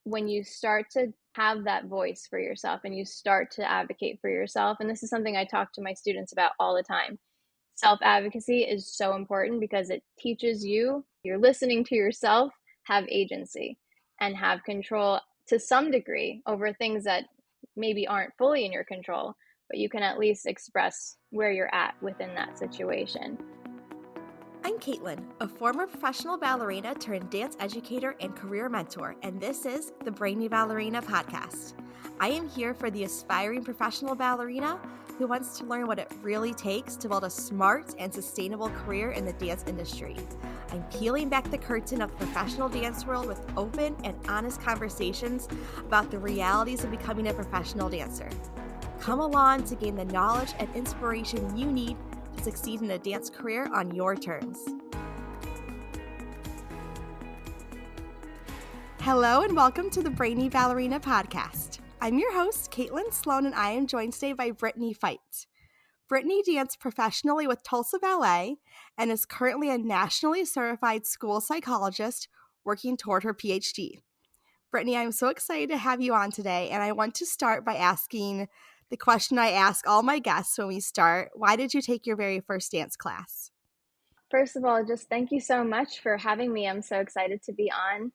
when you start to have that voice for yourself and you start to advocate for yourself, and this is something I talk to my students about all the time. Self advocacy is so important because it teaches you, you're listening to yourself, have agency and have control to some degree over things that maybe aren't fully in your control, but you can at least express where you're at within that situation. I'm Caitlin, a former professional ballerina turned dance educator and career mentor, and this is the Brittney Ballerina podcast. I am here for the aspiring professional ballerina who wants to learn what it really takes to build a smart and sustainable career in the dance industry. I'm peeling back the curtain of the professional dance world with open and honest conversations about the realities of becoming a professional dancer. Come along to gain the knowledge and inspiration you need to succeed in a dance career on your terms. Hello and welcome to the Brittney Ballerina podcast. I'm your host, Caitlin Sloan, and I am joined today by Brittney Feit. Brittney danced professionally with Tulsa Ballet and is currently a nationally certified school psychologist working toward her Ph.D. Brittney, I'm so excited to have you on today, and I want to start by asking the question I ask all my guests when we start. Why did you take your very first dance class? First of all, just thank you so much for having me. I'm so excited to be on.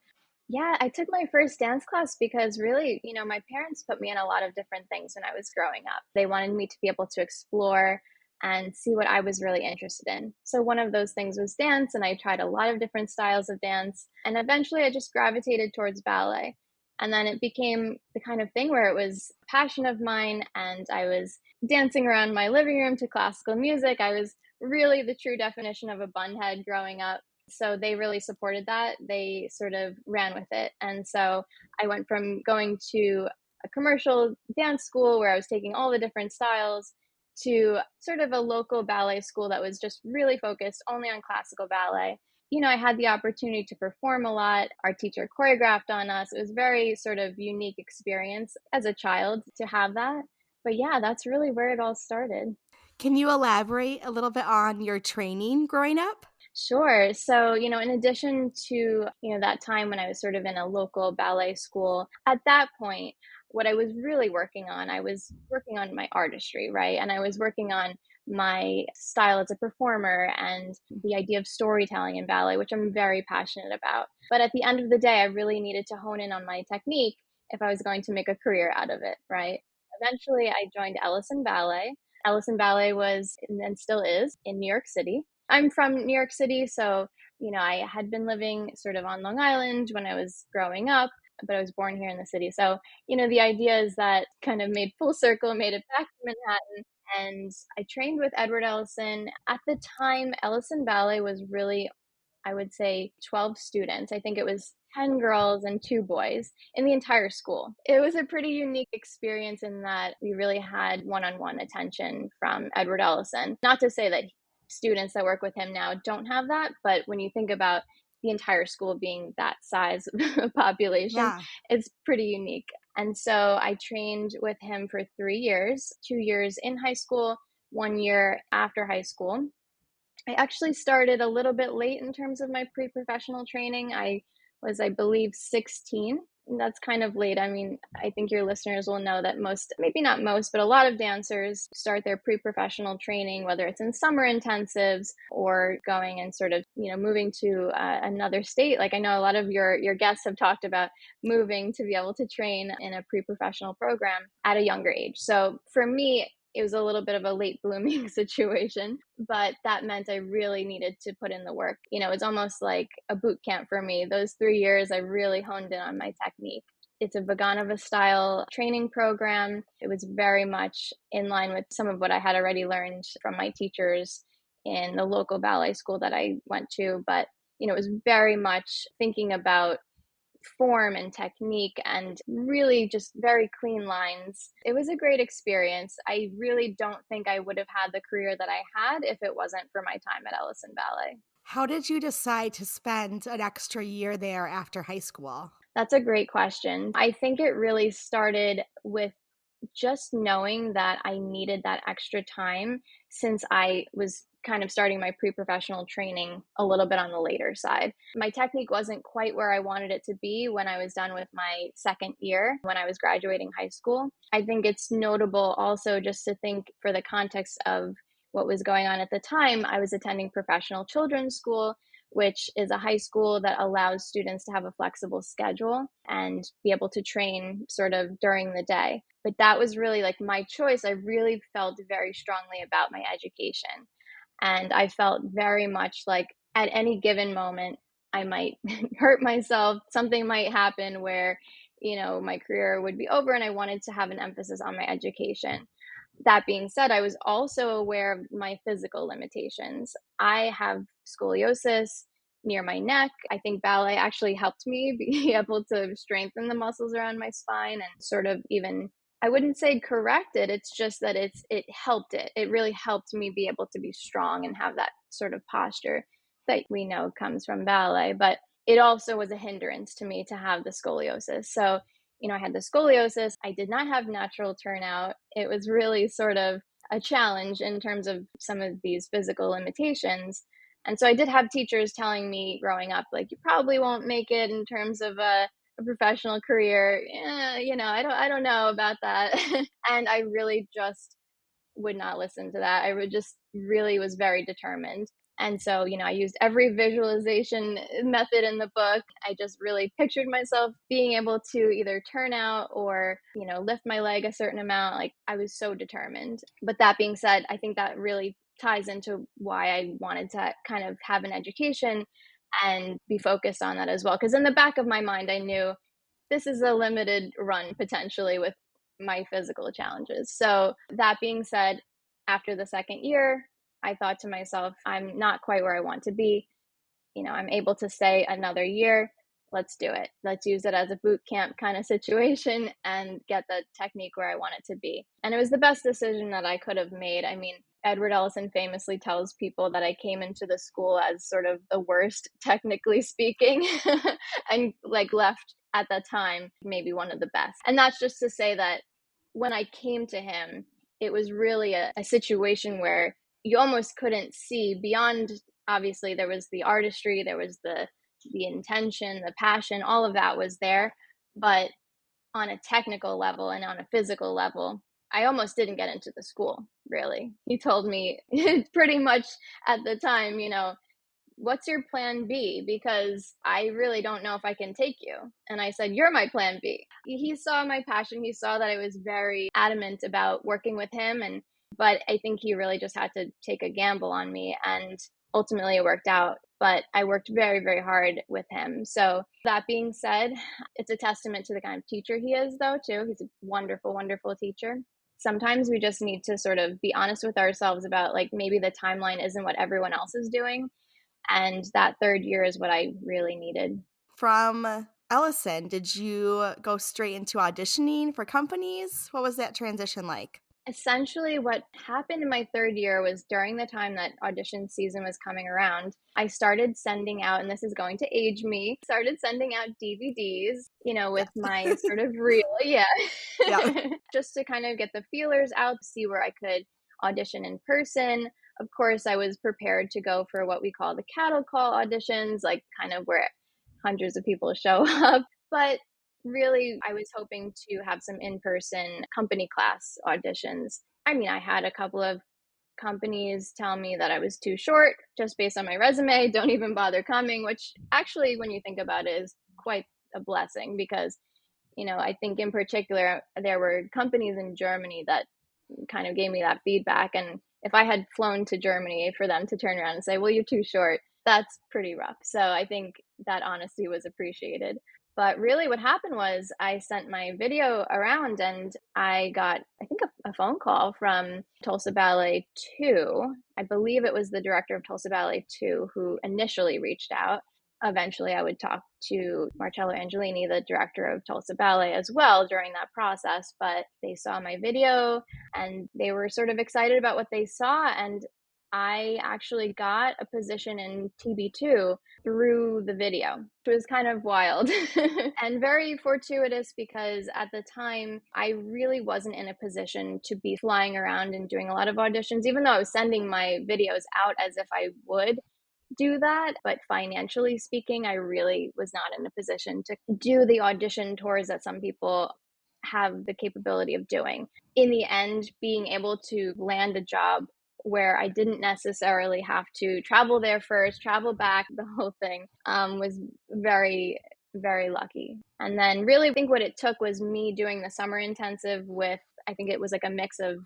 Yeah, I took my first dance class because really, my parents put me in a lot of different things when I was growing up. They wanted me to be able to explore and see what I was really interested in. So one of those things was dance, and I tried a lot of different styles of dance. And eventually I just gravitated towards ballet. And then it became the kind of thing where it was a passion of mine, and I was dancing around my living room to classical music. I was really the true definition of a bunhead growing up. So they really supported that. They sort of ran with it. And so I went from going to a commercial dance school where I was taking all the different styles to sort of a local ballet school that was just really focused only on classical ballet. I had the opportunity to perform a lot. Our teacher choreographed on us. It was very sort of unique experience as a child to have that. But yeah, that's really where it all started. Can you elaborate a little bit on your training growing up? Sure. So, in addition to, that time when I was sort of in a local ballet school, at that point, what I was really working on, I was working on my artistry, right? And I was working on my style as a performer and the idea of storytelling in ballet, which I'm very passionate about. But at the end of the day, I really needed to hone in on my technique if I was going to make a career out of it, right? Eventually, I joined Ellison Ballet. Ellison Ballet was and still is in New York City. I'm from New York City, so, I had been living sort of on Long Island when I was growing up, but I was born here in the city. So, the idea is that kind of made full circle, made it back to Manhattan. And I trained with Edward Ellison. At the time, Ellison Ballet was really, I would say, 12 students. I think it was 10 girls and 2 boys in the entire school. It was a pretty unique experience in that we really had one-on-one attention from Edward Ellison. Not to say that students that work with him now don't have that, but when you think about the entire school being that size of population, Yeah. it's pretty unique. And so I trained with him for 3 years, 2 years in high school, 1 year after high school. I actually started a little bit late in terms of my pre-professional training. I was, I believe, 16. That's kind of late. I mean, I think your listeners will know that most, maybe not most, but a lot of dancers start their pre-professional training, whether it's in summer intensives or going and sort of, moving to another state. Like I know a lot of your guests have talked about moving to be able to train in a pre-professional program at a younger age. So for me, it was a little bit of a late blooming situation, but that meant I really needed to put in the work. It's almost like a boot camp for me. Those 3 years, I really honed in on my technique. It's a Vaganova style training program. It was very much in line with some of what I had already learned from my teachers in the local ballet school that I went to. But, it was very much thinking about form and technique and really just very clean lines. It was a great experience. I really don't think I would have had the career that I had if it wasn't for my time at Ellison Ballet. How did you decide to spend an extra year there after high school? That's a great question. I think it really started with just knowing that I needed that extra time since I was kind of starting my pre-professional training a little bit on the later side. My technique wasn't quite where I wanted it to be when I was done with my second year, when I was graduating high school. I think it's notable also just to think for the context of what was going on at the time. I was attending professional children's school, which is a high school that allows students to have a flexible schedule and be able to train sort of during the day. But that was really like my choice. I really felt very strongly about my education. And I felt very much like at any given moment, I might hurt myself. Something might happen where, my career would be over, and I wanted to have an emphasis on my education. That being said, I was also aware of my physical limitations. I have scoliosis near my neck. I think ballet actually helped me be able to strengthen the muscles around my spine and sort of even, I wouldn't say correct it. It's just that it helped it. It really helped me be able to be strong and have that sort of posture that we know comes from ballet. But it also was a hindrance to me to have the scoliosis. So, I had the scoliosis. I did not have natural turnout. It was really sort of a challenge in terms of some of these physical limitations. And so I did have teachers telling me growing up, like, you probably won't make it in terms of a professional career. I don't know about that. And I really just would not listen to that. I would just really was very determined. And so, I used every visualization method in the book. I just really pictured myself being able to either turn out or, lift my leg a certain amount. Like, I was so determined. But that being said, I think that really ties into why I wanted to kind of have an education and be focused on that as well. Because in the back of my mind, I knew this is a limited run potentially with my physical challenges. So that being said, after the second year, I thought to myself, I'm not quite where I want to be. I'm able to stay another year. Let's do it. Let's use it as a boot camp kind of situation and get the technique where I want it to be. And it was the best decision that I could have made. I mean, Edward Ellison famously tells people that I came into the school as sort of the worst, technically speaking, and like left at that time, maybe one of the best. And that's just to say that when I came to him, it was really a situation where you almost couldn't see beyond. Obviously, there was the artistry, there was the intention, the passion, all of that was there. But on a technical level and on a physical level, I almost didn't get into the school, really. He told me pretty much at the time, what's your plan B? Because I really don't know if I can take you. And I said, you're my plan B. He saw my passion. He saw that I was very adamant about working with him. But I think he really just had to take a gamble on me. And ultimately it worked out. But I worked very, very hard with him. So that being said, it's a testament to the kind of teacher he is, though, too. He's a wonderful, wonderful teacher. Sometimes we just need to sort of be honest with ourselves about like maybe the timeline isn't what everyone else is doing. And that third year is what I really needed. From Ellison, did you go straight into auditioning for companies? What was that transition like? Essentially, what happened in my third year was during the time that audition season was coming around, I started sending out, and this is going to age me, started sending out DVDs, with my sort of reel, yeah, Yeah. just to kind of get the feelers out, see where I could audition in person. Of course, I was prepared to go for what we call the cattle call auditions, like kind of where hundreds of people show up. But really, I was hoping to have some in-person company class auditions. I mean, I had a couple of companies tell me that I was too short just based on my resume, don't even bother coming, which actually, when you think about it, is quite a blessing because, I think in particular, there were companies in Germany that kind of gave me that feedback. And if I had flown to Germany for them to turn around and say, well, you're too short, that's pretty rough. So I think that honesty was appreciated. But really, what happened was I sent my video around and I got, I think, a phone call from Tulsa Ballet 2. I believe it was the director of Tulsa Ballet 2 who initially reached out. Eventually, I would talk to Marcello Angelini, the director of Tulsa Ballet, as well during that process. But they saw my video and they were sort of excited about what they saw. And I actually got a position in TB2 through the video, which was kind of wild and very fortuitous because at the time I really wasn't in a position to be flying around and doing a lot of auditions, even though I was sending my videos out as if I would do that. But financially speaking, I really was not in a position to do the audition tours that some people have the capability of doing. In the end, being able to land a job where I didn't necessarily have to travel there first, travel back, the whole thing, was very, very lucky. And then really, I think what it took was me doing the summer intensive with, I think it was like a mix of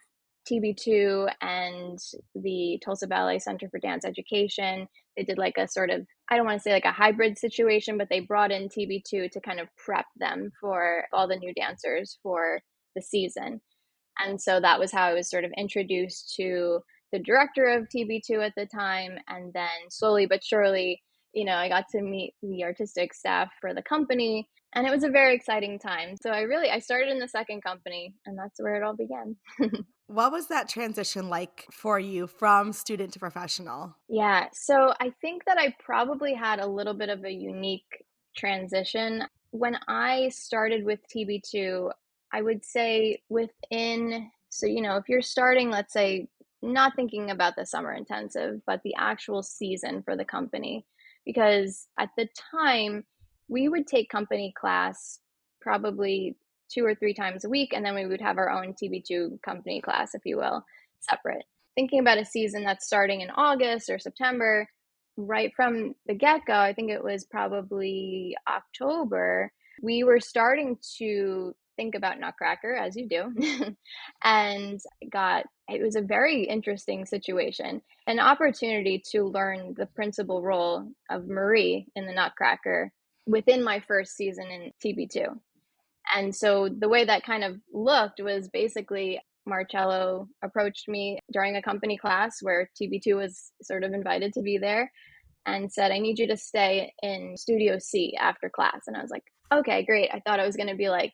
TB2 and the Tulsa Ballet Center for Dance Education. They did like a sort of, I don't want to say like a hybrid situation, but they brought in TB2 to kind of prep them for all the new dancers for the season. And so that was how I was sort of introduced to the director of TB2 at the time. And then slowly but surely, I got to meet the artistic staff for the company. And it was a very exciting time. So I started in the second company, and that's where it all began. What was that transition like for you from student to professional? Yeah, so I think that I probably had a little bit of a unique transition. When I started with TB2, I would say if you're starting, let's say, not thinking about the summer intensive, but the actual season for the company, because at the time, we would take company class probably 2 or 3 times a week, and then we would have our own TB2 company class, if you will, separate. Thinking about a season that's starting in August or September, right from the get go, I think it was probably October, we were starting to think about Nutcracker, as you do. and it was a very interesting situation, an opportunity to learn the principal role of Marie in the Nutcracker within my first season in TB2. And so the way that kind of looked was basically Marcello approached me during a company class where TB2 was sort of invited to be there and said, I need you to stay in Studio C after class. And I was like, okay, great. I thought it was going to be like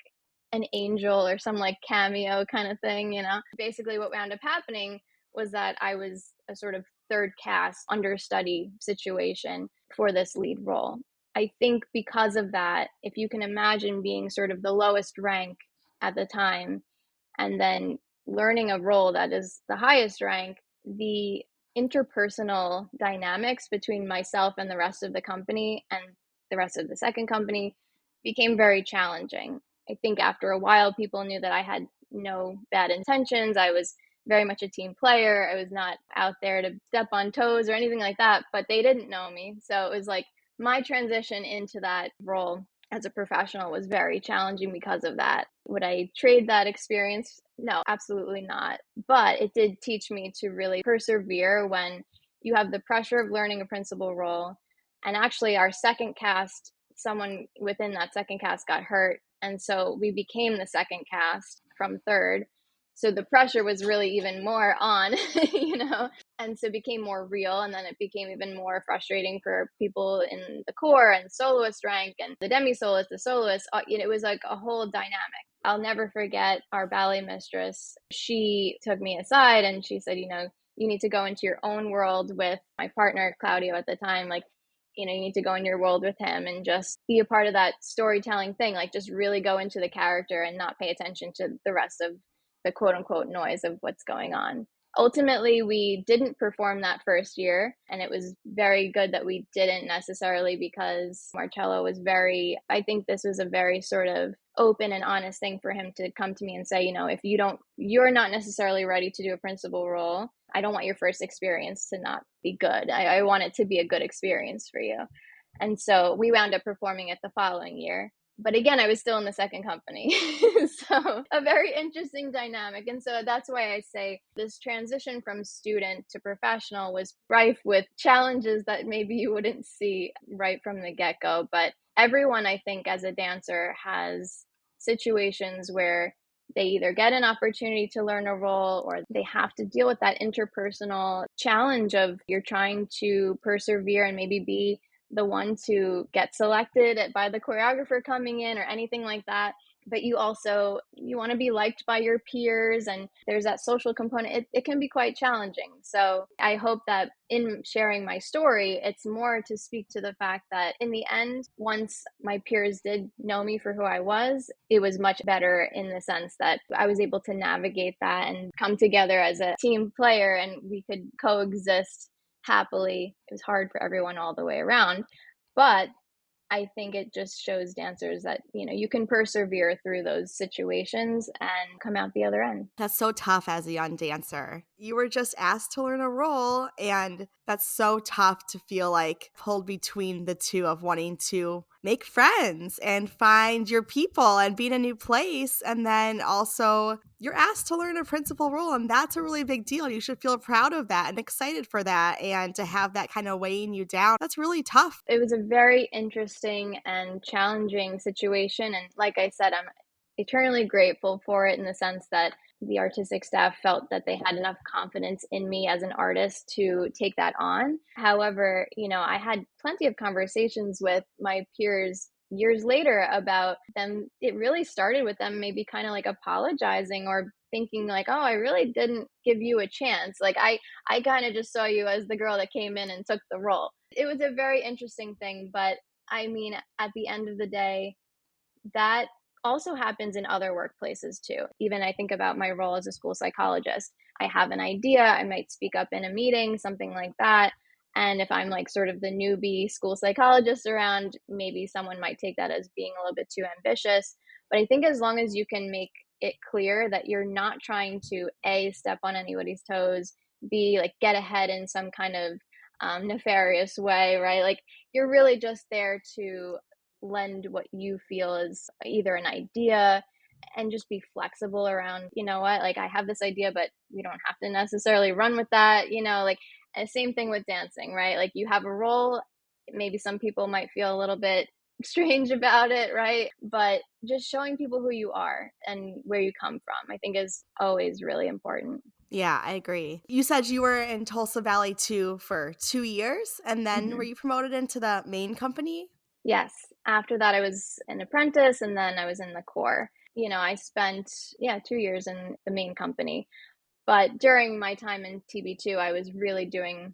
an angel or some like cameo kind of thing. Basically, what wound up happening was that I was a sort of third cast understudy situation for this lead role. I think because of that, if you can imagine being sort of the lowest rank at the time and then learning a role that is the highest rank, the interpersonal dynamics between myself and the rest of the company and the rest of the second company became very challenging. I think after a while, people knew that I had no bad intentions. I was very much a team player. I was not out there to step on toes or anything like that, but they didn't know me. So it was like my transition into that role as a professional was very challenging because of that. Would I trade that experience? No, absolutely not. But it did teach me to really persevere when you have the pressure of learning a principal role. And actually, our second cast, someone within that second cast got hurt. And so we became the second cast from third. So the pressure was really even more on, and so it became more real. And then it became even more frustrating for people in the core and soloist rank and the demi soloist, the soloist. It was like a whole dynamic. I'll never forget our ballet mistress. She took me aside and she said, you need to go into your own world with my partner, Claudio, at the time. Like, you need to go in your world with him and just be a part of that storytelling thing. Like, just really go into the character and not pay attention to the rest of the quote unquote noise of what's going on. Ultimately, we didn't perform that first year, and it was very good that we didn't necessarily because Marcello was I think this was a very sort of open and honest thing for him to come to me and say, if you're not necessarily ready to do a principal role, I don't want your first experience to not be good. I want it to be a good experience for you. And so we wound up performing it the following year. But again, I was still in the second company. So a very interesting dynamic. And so that's why I say this transition from student to professional was rife with challenges that maybe you wouldn't see right from the get-go. But everyone, I think, as a dancer has situations where they either get an opportunity to learn a role or they have to deal with that interpersonal challenge of you're trying to persevere and maybe be the one to get selected by the choreographer coming in or anything like that. but you also you want to be liked by your peers, and there's that social component. It can be quite challenging. So I hope that in sharing my story, it's more to speak to the fact that in the end, once my peers did know me for who I was, it was much better in the sense that I was able to navigate that and come together as a team player, and we could coexist happily. It was hard for everyone all the way around, but I think it just shows dancers that, you can persevere through those situations and come out the other end. That's so tough as a young dancer. You were just asked to learn a role, and that's so tough to feel like pulled between the two of wanting to make friends and find your people and be in a new place. And then also, you're asked to learn a principal role, and that's a really big deal. You should feel proud of that and excited for that. And to have that kind of weighing you down, that's really tough. It was a very interesting and challenging situation. And like I said, I'm eternally grateful for it in the sense that the artistic staff felt that they had enough confidence in me as an artist to take that on. However, I had plenty of conversations with my peers years later about them. It really started with them maybe kind of like apologizing or thinking like, oh, I really didn't give you a chance. Like I kind of just saw you as the girl that came in and took the role. It was a very interesting thing, but I mean, at the end of the day, that also happens in other workplaces too. Even I think about my role as a school psychologist. I have an idea, I might speak up in a meeting, something like that. And if I'm like sort of the newbie school psychologist around, maybe someone might take that as being a little bit too ambitious. But I think as long as you can make it clear that you're not trying to A, step on anybody's toes, B, like get ahead in some kind of nefarious way, right? Like you're really just there to lend what you feel is either an idea and just be flexible around, what, like I have this idea, but we don't have to necessarily run with that, like and same thing with dancing, right? Like you have a role, maybe some people might feel a little bit strange about it, right? But just showing people who you are and where you come from, I think is always really important. Yeah, I agree. You said you were in Tulsa Ballet too for 2 years, and then were Hmm. you promoted into the main company? Yes. After that, I was an apprentice and then I was in the core. I spent, yeah, 2 years in the main company. But during my time in TB2, I was really doing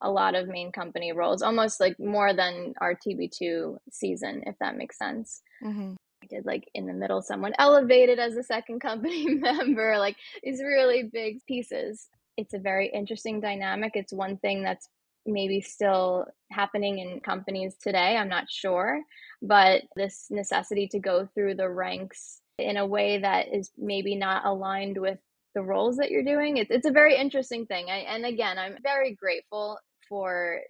a lot of main company roles, almost like more than our TB2 season, if that makes sense. Hmm. I did like in the middle, someone elevated as a second company member, like these really big pieces. It's a very interesting dynamic. It's one thing that's maybe still happening in companies today. I'm not sure. But this necessity to go through the ranks in a way that is maybe not aligned with the roles that you're doing, it's a very interesting thing. And again, I'm very grateful for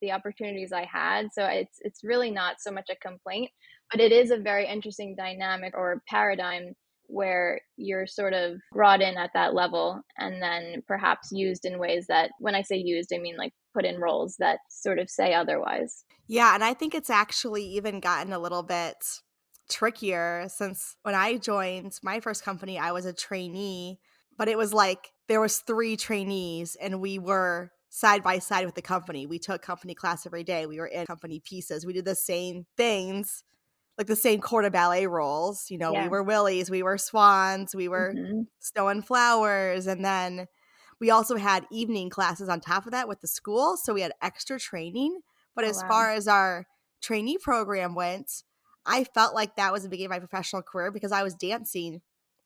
the opportunities I had. So it's really not so much a complaint, but it is a very interesting dynamic or paradigm where you're sort of brought in at that level and then perhaps used in ways that, when I say used, I mean like put in roles that sort of say otherwise. Yeah, and I think it's actually even gotten a little bit trickier since when I joined my first company, I was a trainee, but it was like there was 3 trainees and we were side by side with the company. We took company class every day. We were in company pieces. We did the same things, like the same corps de ballet roles. We Yeah. were willies, we were swans, we were Hmm. snow and flowers, and then we also had evening classes on top of that with the school, so we had extra training. But Oh, as wow. far as our trainee program went, I felt like that was the beginning of my professional career because I was dancing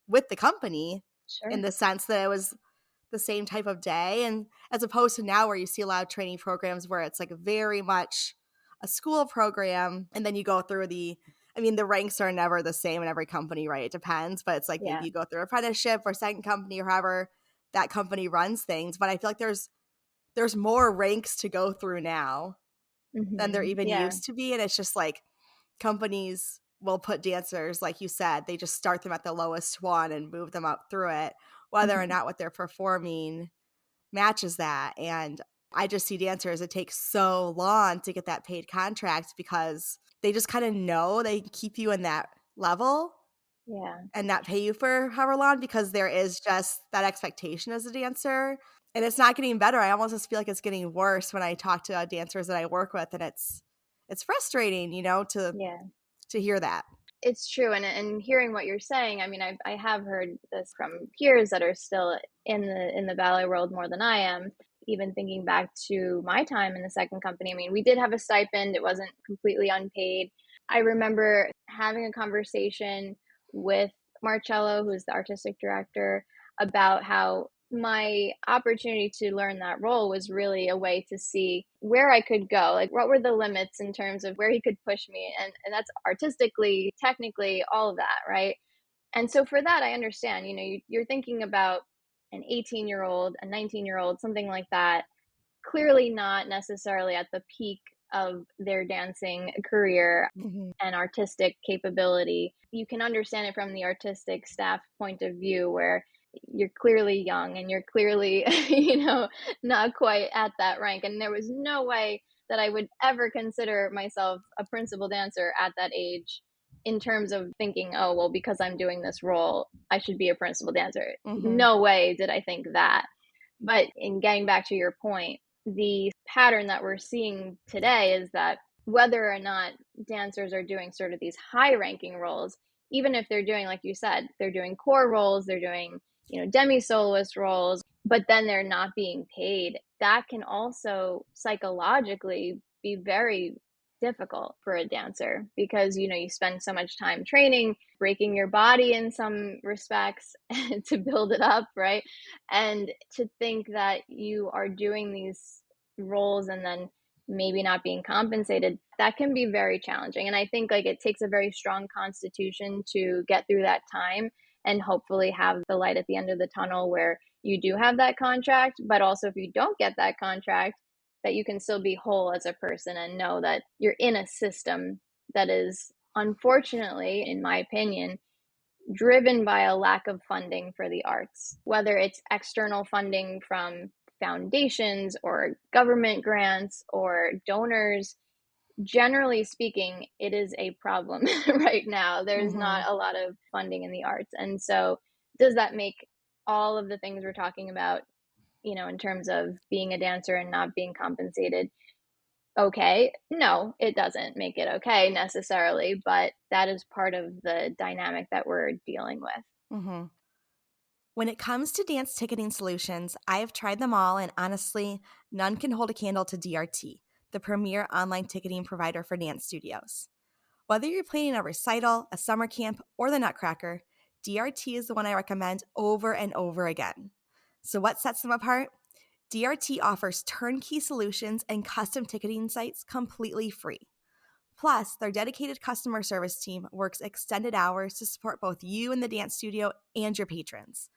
with the company in Sure. the sense that it was the same type of day. And as opposed to now where you see a lot of training programs where it's like very much a school program and then you go through the ranks are never the same in every company, right? It depends, but it's like maybe Yeah. you go through apprenticeship or second company or however that company runs things. But I feel like there's more ranks to go through now than there even Yeah. used to be. And it's just like companies will put dancers, like you said, they just start them at the lowest one and move them up through it, whether or Hmm. not what they're performing matches that. And I just see dancers, it takes so long to get that paid contract because they just kind of know they can keep you in that level Yeah. and not pay you for however long because there is just that expectation as a dancer. And it's not getting better. I almost just feel like it's getting worse when I talk to dancers that I work with, and it's frustrating, to Yeah. hear that. It's true, and hearing what you're saying, I mean, I have heard this from peers that are still in the ballet world more than I am. Even thinking back to my time in the second company, I mean, we did have a stipend. It wasn't completely unpaid. I remember having a conversation with Marcello, who's the artistic director, about how my opportunity to learn that role was really a way to see where I could go. Like, what were the limits in terms of where he could push me? And that's artistically, technically, all of that, right? And so for that, I understand, you're thinking about an 18-year-old, a 19-year-old, something like that, clearly not necessarily at the peak of their dancing career Mhm. and artistic capability. You can understand it from the artistic staff point of view, where you're clearly young and you're clearly, not quite at that rank. And there was no way that I would ever consider myself a principal dancer at that age, in terms of thinking, oh, well, because I'm doing this role, I should be a principal dancer. Mhm. No way did I think that. But in getting back to your point, the pattern that we're seeing today is that whether or not dancers are doing sort of these high ranking roles, even if they're doing, like you said, they're doing core roles, they're doing, demi soloist roles, but then they're not being paid, that can also psychologically be very difficult for a dancer, because you spend so much time training, breaking your body in some respects to build it up, right? And to think that you are doing these roles and then maybe not being compensated, that can be very challenging. And I think, like, it takes a very strong constitution to get through that time and hopefully have the light at the end of the tunnel where you do have that contract. But also, if you don't get that contract, that you can still be whole as a person and know that you're in a system that is, unfortunately, in my opinion, driven by a lack of funding for the arts, whether it's external funding from foundations or government grants or donors. Generally speaking, it is a problem right now. There's Mhm. not a lot of funding in the arts. And so, does that make all of the things we're talking about, in terms of being a dancer and not being compensated, okay? No, it doesn't make it okay necessarily, but that is part of the dynamic that we're dealing with. Mhm. When it comes to dance ticketing solutions, I have tried them all, and honestly, none can hold a candle to DRT, the premier online ticketing provider for dance studios. Whether you're planning a recital, a summer camp, or the Nutcracker, DRT is the one I recommend over and over again. So, what sets them apart? DRT offers turnkey solutions and custom ticketing sites completely free. Plus, their dedicated customer service team works extended hours to support both you and the dance studio and your patrons.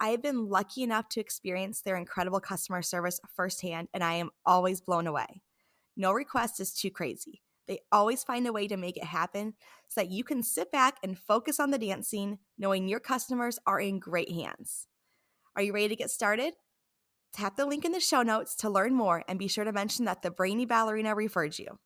I have been lucky enough to experience their incredible customer service firsthand, and I am always blown away. No request is too crazy. They always find a way to make it happen so that you can sit back and focus on the dancing, knowing your customers are in great hands. Are you ready to get started? Tap the link in the show notes to learn more, and be sure to mention that the Brainy Ballerina referred you.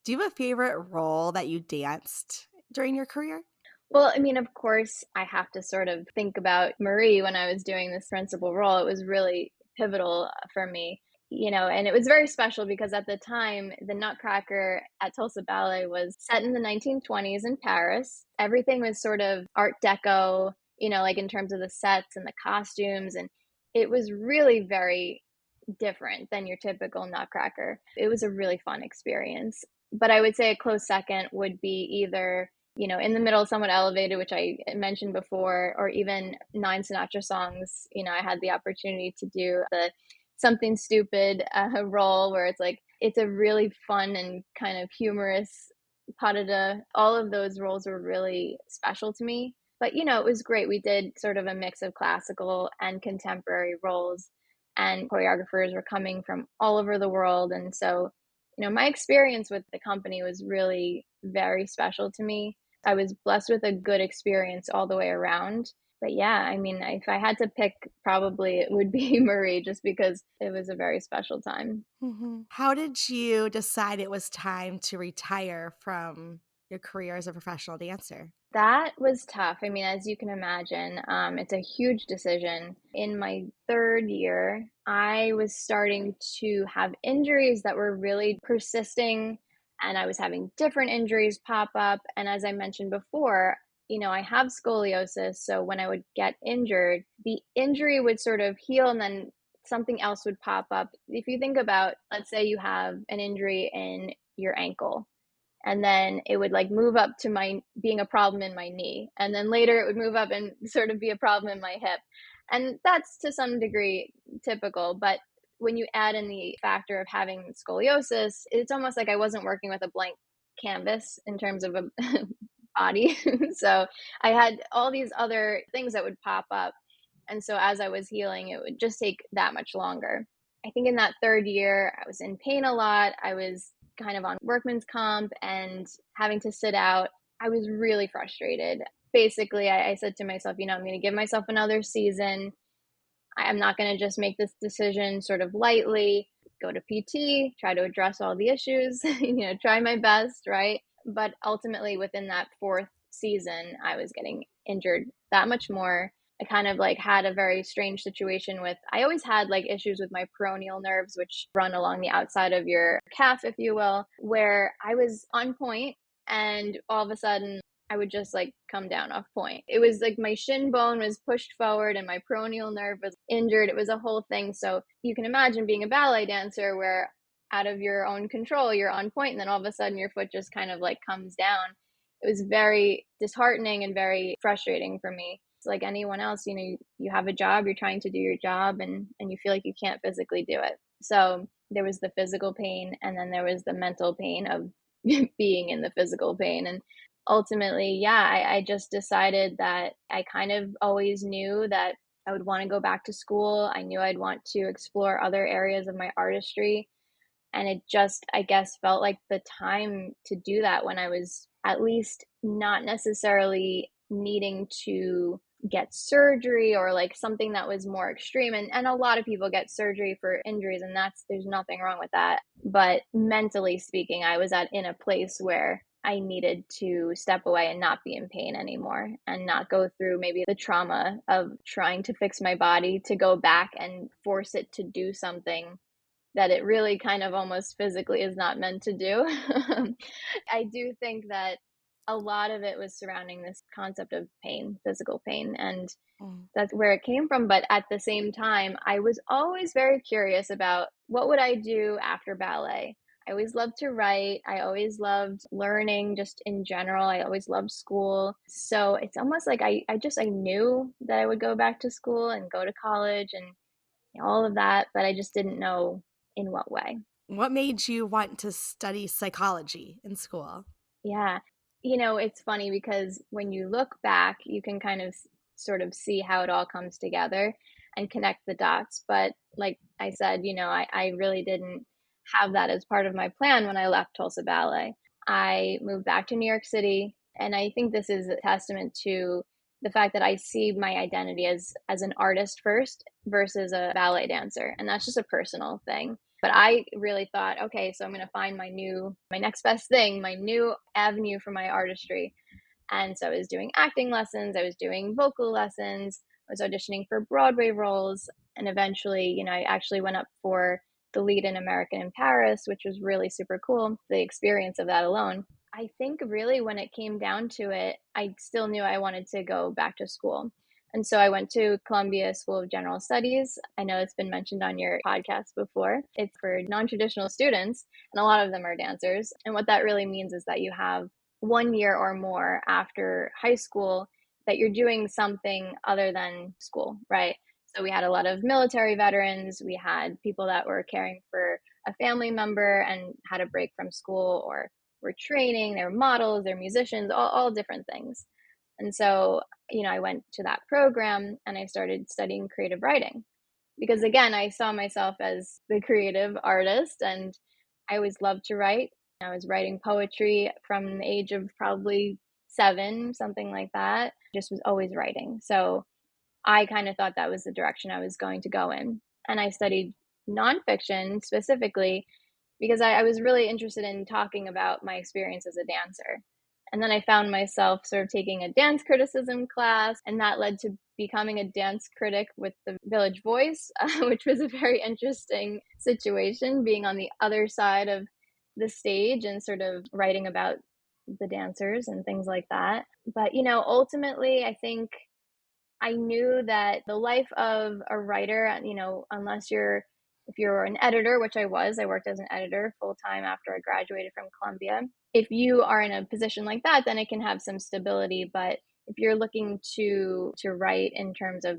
Do you have a favorite role that you danced during your career? Well, I mean, of course, I have to sort of think about Marie when I was doing this principal role. It was really pivotal for me, and it was very special because at the time, the Nutcracker at Tulsa Ballet was set in the 1920s in Paris. Everything was sort of Art Deco, like in terms of the sets and the costumes. And it was really very different than your typical Nutcracker. It was a really fun experience. But I would say a close second would be either, in the middle, somewhat elevated, which I mentioned before, or even Nine Sinatra songs. I had the opportunity to do the Something Stupid role, where it's like, it's a really fun and kind of humorous pas de deux. All of those roles were really special to me. But, it was great. We did sort of a mix of classical and contemporary roles, and choreographers were coming from all over the world. And so, my experience with the company was really very special to me. I was blessed with a good experience all the way around. But yeah, I mean, if I had to pick, probably it would be Marie, just because it was a very special time. How did you decide it was time to retire from your career as a professional dancer? That was tough. I mean, as you can imagine, it's a huge decision. In my third year, I was starting to have injuries that were really persisting. and I was having different injuries pop up. And as I mentioned before, I have scoliosis. So when I would get injured, the injury would sort of heal and then something else would pop up. If you think about, let's say you have an injury in your ankle, and then it would like move up to my being a problem in my knee, and then later it would move up and sort of be a problem in my hip. And that's to some degree typical, but when you add in the factor of having scoliosis, it's almost like I wasn't working with a blank canvas in terms of a body. So I had all these other things that would pop up, and so as I was healing, it would just take that much longer. I think in that third year, I was in pain a lot. I was kind of on workman's comp and having to sit out. I was really frustrated. Basically, I said to myself, I'm going to give myself another season. I'm not going to just make this decision sort of lightly, go to PT, try to address all the issues, try my best, right? But ultimately, within that fourth season, I was getting injured that much more. I kind of like had a very strange situation with, I always had like issues with my peroneal nerves, which run along the outside of your calf, if you will, where I was on point and all of a sudden I would just like come down off point. It was like my shin bone was pushed forward and my peroneal nerve was injured. It was a whole thing. So you can imagine being a ballet dancer where out of your own control, you're on point, and then all of a sudden your foot just kind of like comes down. It was very disheartening and very frustrating for me. It's like anyone else, you have a job, you're trying to do your job, and you feel like you can't physically do it. So there was the physical pain, and then there was the mental pain of being in the physical pain. And ultimately, yeah, I just decided that I kind of always knew that I would want to go back to school. I knew I'd want to explore other areas of my artistry. And it just, I guess, felt like the time to do that when I was at least not necessarily needing to get surgery or like something that was more extreme. And a lot of people get surgery for injuries, and there's nothing wrong with that. But mentally speaking, I was in a place where I needed to step away and not be in pain anymore and not go through maybe the trauma of trying to fix my body to go back and force it to do something that it really kind of almost physically is not meant to do. I do think that a lot of it was surrounding this concept of pain, physical pain, and that's where it came from. But at the same time, I was always very curious about what would I do after ballet. I always loved to write. I always loved learning just in general. I always loved school. So it's almost like I knew that I would go back to school and go to college and all of that, but I just didn't know in what way. What made you want to study psychology in school? Yeah. It's funny because when you look back, you can kind of sort of see how it all comes together and connect the dots. But like I said, I really didn't have that as part of my plan when I left Tulsa Ballet. I moved back to New York City, and I think this is a testament to the fact that I see my identity as an artist first versus a ballet dancer. And that's just a personal thing. But I really thought, okay, so I'm going to find my next best thing, my new avenue for my artistry. And so I was doing acting lessons, I was doing vocal lessons, I was auditioning for Broadway roles. And eventually, I actually went up for the lead in American in Paris, which was really super cool, the experience of that alone. I think really when it came down to it, I still knew I wanted to go back to school. And so I went to Columbia School of General Studies. I know it's been mentioned on your podcast before. It's for non-traditional students, and a lot of them are dancers. And what that really means is that you have 1 year or more after high school that you're doing something other than school, right? So we had a lot of military veterans. We had people that were caring for a family member and had a break from school, or were training. They were models, they're musicians, all different things. And so, I went to that program and I started studying creative writing because, again, I saw myself as the creative artist, and I always loved to write. I was writing poetry from the age of probably 7, something like that. Just was always writing. So I kind of thought that was the direction I was going to go in. And I studied nonfiction specifically because I was really interested in talking about my experience as a dancer. And then I found myself sort of taking a dance criticism class, and that led to becoming a dance critic with the Village Voice, which was a very interesting situation, being on the other side of the stage and sort of writing about the dancers and things like that. But, ultimately, I think I knew that the life of a writer, unless if you're an editor, which I worked as an editor full time after I graduated from Columbia. If you are in a position like that, then it can have some stability. But if you're looking to write in terms of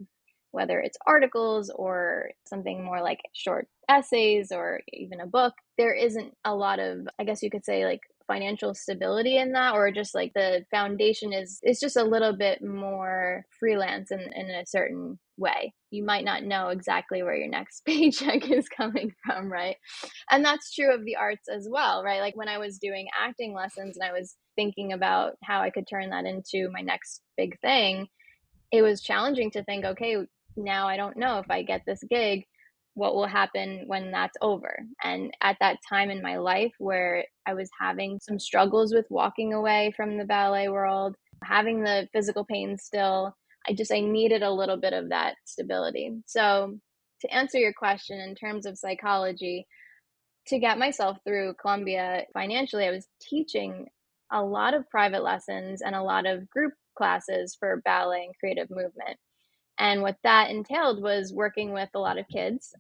whether it's articles or something more like short essays or even a book, there isn't a lot of, I guess you could say, like financial stability in that, or just like the foundation is just a little bit more freelance in a certain way. You might not know exactly where your next paycheck is coming from, right? And that's true of the arts as well, right? Like when I was doing acting lessons and I was thinking about how I could turn that into my next big thing, it was challenging to think, okay, now I don't know if I get this gig, what will happen when that's over. And at that time in my life where I was having some struggles with walking away from the ballet world, having the physical pain still, I needed a little bit of that stability. So to answer your question in terms of psychology, to get myself through Columbia financially, I was teaching a lot of private lessons and a lot of group classes for ballet and creative movement. And what that entailed was working with a lot of kids.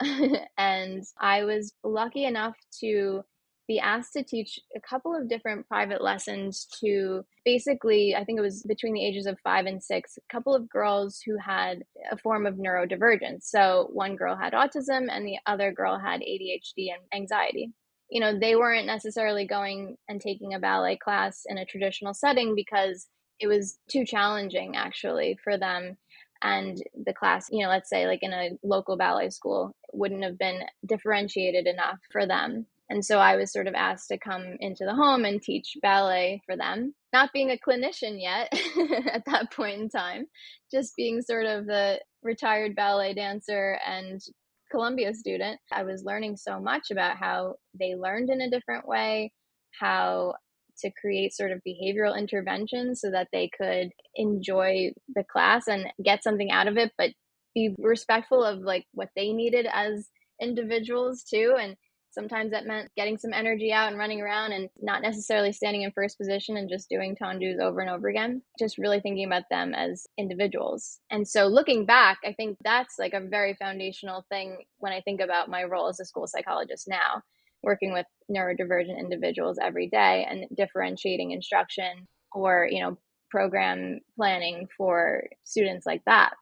And I was lucky enough to be asked to teach a couple of different private lessons to basically, I think it was between the ages of 5 and 6, a couple of girls who had a form of neurodivergence. So one girl had autism and the other girl had ADHD and anxiety. They weren't necessarily going and taking a ballet class in a traditional setting because it was too challenging actually for them, and the class, let's say like in a local ballet school, wouldn't have been differentiated enough for them. And so I was sort of asked to come into the home and teach ballet for them, not being a clinician yet at that point in time, just being sort of the retired ballet dancer and Columbia student. I was learning so much about how they learned in a different way, how to create sort of behavioral interventions so that they could enjoy the class and get something out of it, but be respectful of like what they needed as individuals too. And sometimes that meant getting some energy out and running around and not necessarily standing in first position and just doing tendus over and over again, just really thinking about them as individuals. And so looking back, I think that's like a very foundational thing when I think about my role as a school psychologist now, working with neurodivergent individuals every day and differentiating instruction or, program planning for students like that.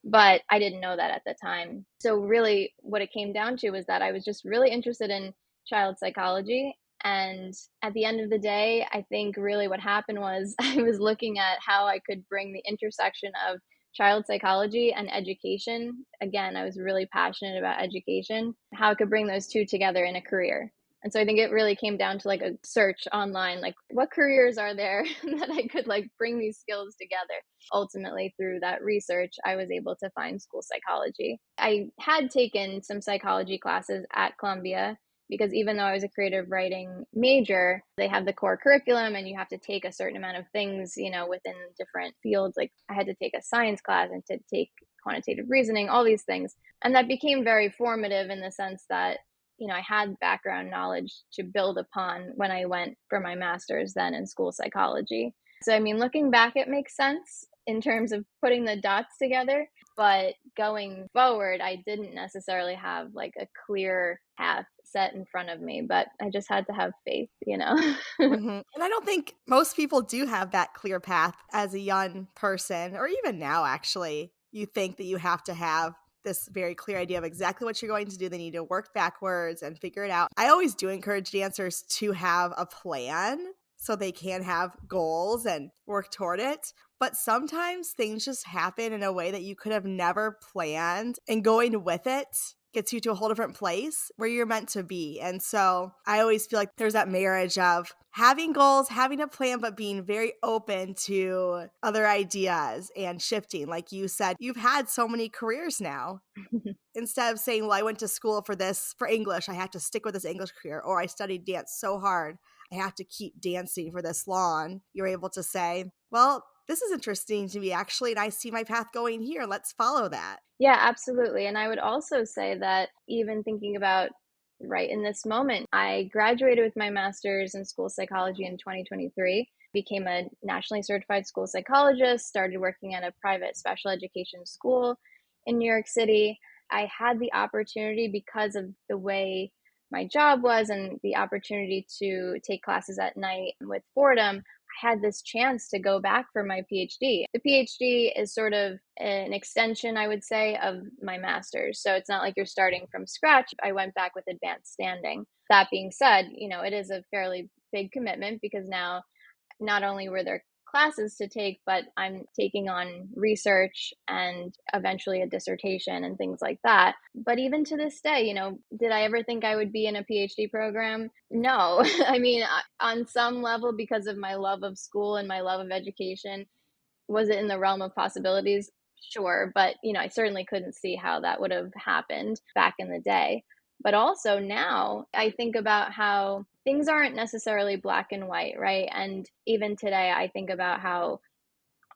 But I didn't know that at the time. So really what it came down to was that I was just really interested in child psychology. And at the end of the day, I think really what happened was I was looking at how I could bring the intersection of child psychology and education. Again, I was really passionate about education, how I could bring those two together in a career. And so I think it really came down to like a search online, like what careers are there that I could like bring these skills together. Ultimately, through that research, I was able to find school psychology. I had taken some psychology classes at Columbia because even though I was a creative writing major, they have the core curriculum and you have to take a certain amount of things, within different fields. Like I had to take a science class and to take quantitative reasoning, all these things. And that became very formative in the sense that, I had background knowledge to build upon when I went for my master's then in school psychology. So, I mean, looking back, it makes sense in terms of putting the dots together. But going forward, I didn't necessarily have like a clear path set in front of me, but I just had to have faith. And I don't think most people do have that clear path as a young person, or even now, actually. You think that you have to have this very clear idea of exactly what you're going to do. They need to work backwards and figure it out. I always do encourage dancers to have a plan so they can have goals and work toward it. But sometimes things just happen in a way that you could have never planned, and going with it gets you to a whole different place where you're meant to be. And so I always feel like there's that marriage of having goals, having a plan, but being very open to other ideas and shifting. Like you said, you've had so many careers now. Instead of saying, well, I went to school for this, for English, I have to stick with this English career, or I studied dance so hard, I have to keep dancing for this long. You're able to say, well, this is interesting to me actually, and I see my path going here. Let's follow that. Yeah, absolutely. And I would also say that even thinking about right in this moment. I graduated with my master's in school psychology in 2023, became a nationally certified school psychologist, started working at a private special education school in New York City. I had the opportunity, because of the way my job was and the opportunity to take classes at night with Fordham, I had this chance to go back for my PhD. The PhD is sort of an extension, I would say, of my master's. So it's not like you're starting from scratch. I went back with advanced standing. That being said, it is a fairly big commitment, because now not only were there classes to take, but I'm taking on research and eventually a dissertation and things like that. But even to this day, did I ever think I would be in a PhD program? No. I mean, on some level, because of my love of school and my love of education, was it in the realm of possibilities? Sure. But, I certainly couldn't see how that would have happened back in the day. But also now I think about how things aren't necessarily black and white, right? And even today, I think about how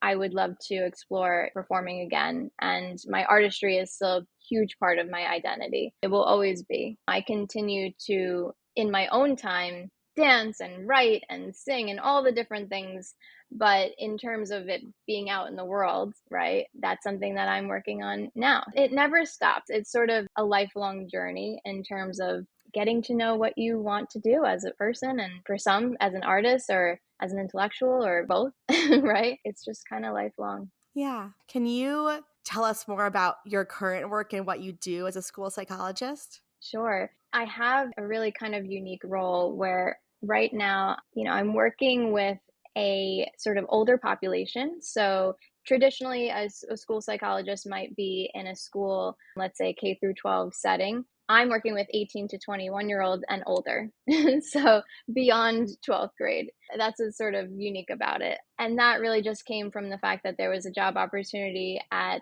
I would love to explore performing again. And my artistry is still a huge part of my identity. It will always be. I continue to, in my own time, dance and write and sing and all the different things. But in terms of it being out in the world, right, that's something that I'm working on now. It never stops. It's sort of a lifelong journey in terms of getting to know what you want to do as a person, and for some as an artist or as an intellectual or both, right? It's just kind of lifelong. Yeah. Can you tell us more about your current work and what you do as a school psychologist? Sure. I have a really kind of unique role where right now, I'm working with a sort of older population. So traditionally, as a school psychologist might be in a school, let's say K through 12 setting. I'm working with 18 to 21-year-olds and older. So beyond 12th grade. That's what's sort of unique about it. And that really just came from the fact that there was a job opportunity at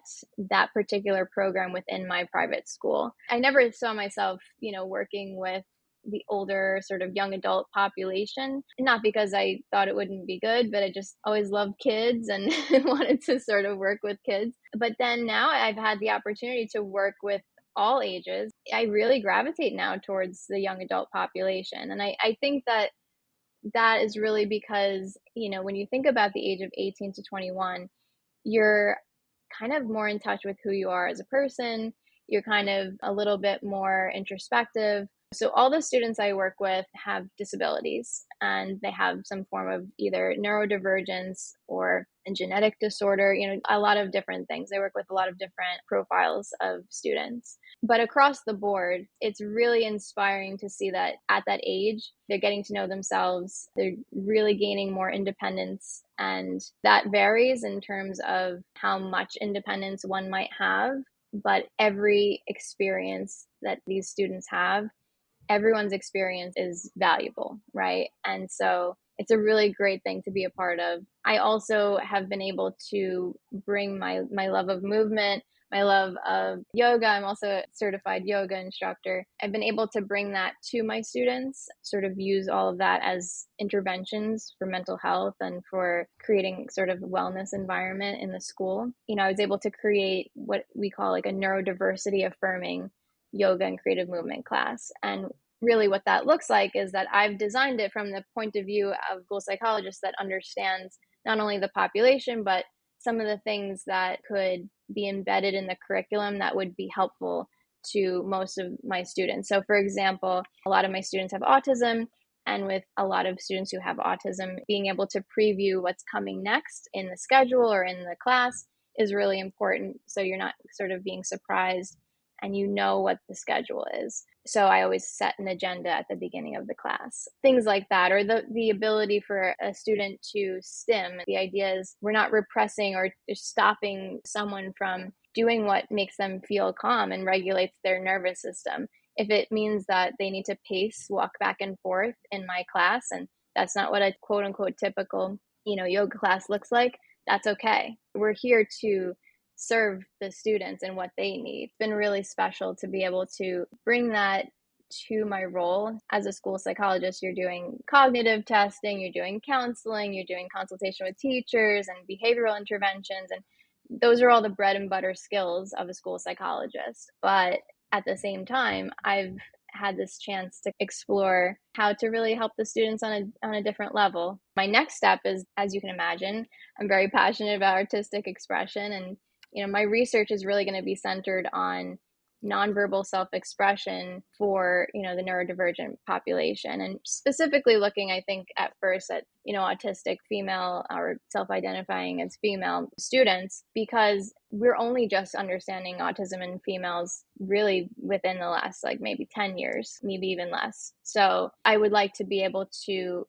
that particular program within my private school. I never saw myself, working with the older sort of young adult population, not because I thought it wouldn't be good, but I just always loved kids and wanted to sort of work with kids. But then now I've had the opportunity to work with all ages. I really gravitate now towards the young adult population. And I think that is really because, when you think about the age of 18 to 21, you're kind of more in touch with who you are as a person. You're kind of a little bit more introspective. So all the students I work with have disabilities, and they have some form of either neurodivergence or a genetic disorder, a lot of different things. I work with a lot of different profiles of students. But across the board, it's really inspiring to see that at that age, they're getting to know themselves. They're really gaining more independence. And that varies in terms of how much independence one might have. But every experience that these students have, everyone's experience is valuable, right? And so it's a really great thing to be a part of. I also have been able to bring my love of movement, my love of yoga. I'm also a certified yoga instructor. I've been able to bring that to my students, sort of use all of that as interventions for mental health and for creating sort of wellness environment in the school. I was able to create what we call like a neurodiversity-affirming yoga and creative movement class. And really what that looks like is that I've designed it from the point of view of a school psychologist that understands not only the population, but some of the things that could be embedded in the curriculum that would be helpful to most of my students. So for example, a lot of my students have autism, and with a lot of students who have autism, being able to preview what's coming next in the schedule or in the class is really important. So you're not sort of being surprised and you know what the schedule is. So I always set an agenda at the beginning of the class. Things like that, or the ability for a student to stim. The idea is we're not repressing or stopping someone from doing what makes them feel calm and regulates their nervous system. If it means that they need to pace, walk back and forth in my class, and that's not what a quote unquote typical, yoga class looks like, that's okay. We're here to serve the students and what they need. It's been really special to be able to bring that to my role as a school psychologist. You're doing cognitive testing, you're doing counseling, you're doing consultation with teachers and behavioral interventions. And those are all the bread and butter skills of a school psychologist. But at the same time, I've had this chance to explore how to really help the students on a different level. My next step is, as you can imagine, I'm very passionate about artistic expression, and my research is really going to be centered on nonverbal self-expression for the neurodivergent population, and specifically looking, I think, at first at autistic female or self-identifying as female students, because we're only just understanding autism in females really within the last maybe 10 years, maybe even less. So I would like to be able to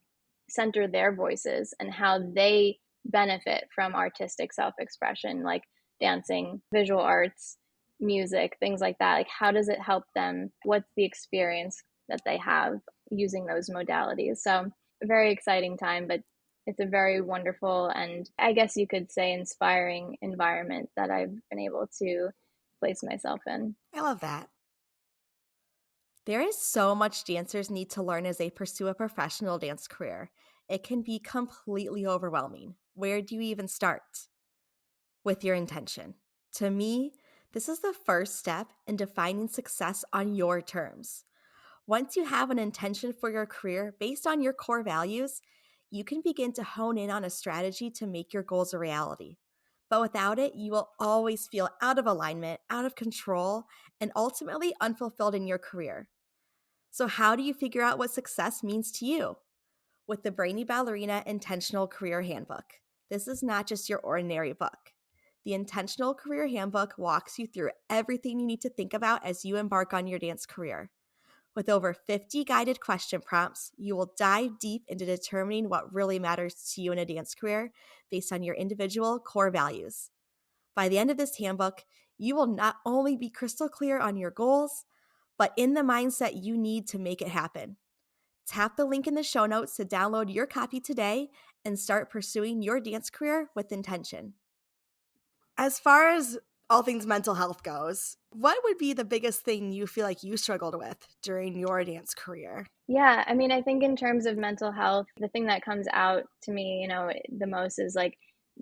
center their voices and how they benefit from artistic self-expression, like dancing, visual arts, music, things like that. Like, how does it help them? What's the experience that they have using those modalities? So a very exciting time, but it's a very wonderful and, I guess you could say, inspiring environment that I've been able to place myself in. I love that. There is so much dancers need to learn as they pursue a professional dance career. It can be completely overwhelming. Where do you even start? With your intention. To me, this is the first step in defining success on your terms. Once you have an intention for your career based on your core values, you can begin to hone in on a strategy to make your goals a reality. But without it, you will always feel out of alignment, out of control, and ultimately unfulfilled in your career. So, how do you figure out what success means to you? With the Brittney Ballerina Intentional Career Handbook. This is not just your ordinary book. The Intentional Career Handbook walks you through everything you need to think about as you embark on your dance career. With over 50 guided question prompts, you will dive deep into determining what really matters to you in a dance career based on your individual core values. By the end of this handbook, you will not only be crystal clear on your goals, but in the mindset you need to make it happen. Tap the link in the show notes to download your copy today and start pursuing your dance career with intention. As far as all things mental health goes, what would be the biggest thing you feel like you struggled with during your dance career? Yeah, I mean, I think in terms of mental health, the thing that comes out to me, the most is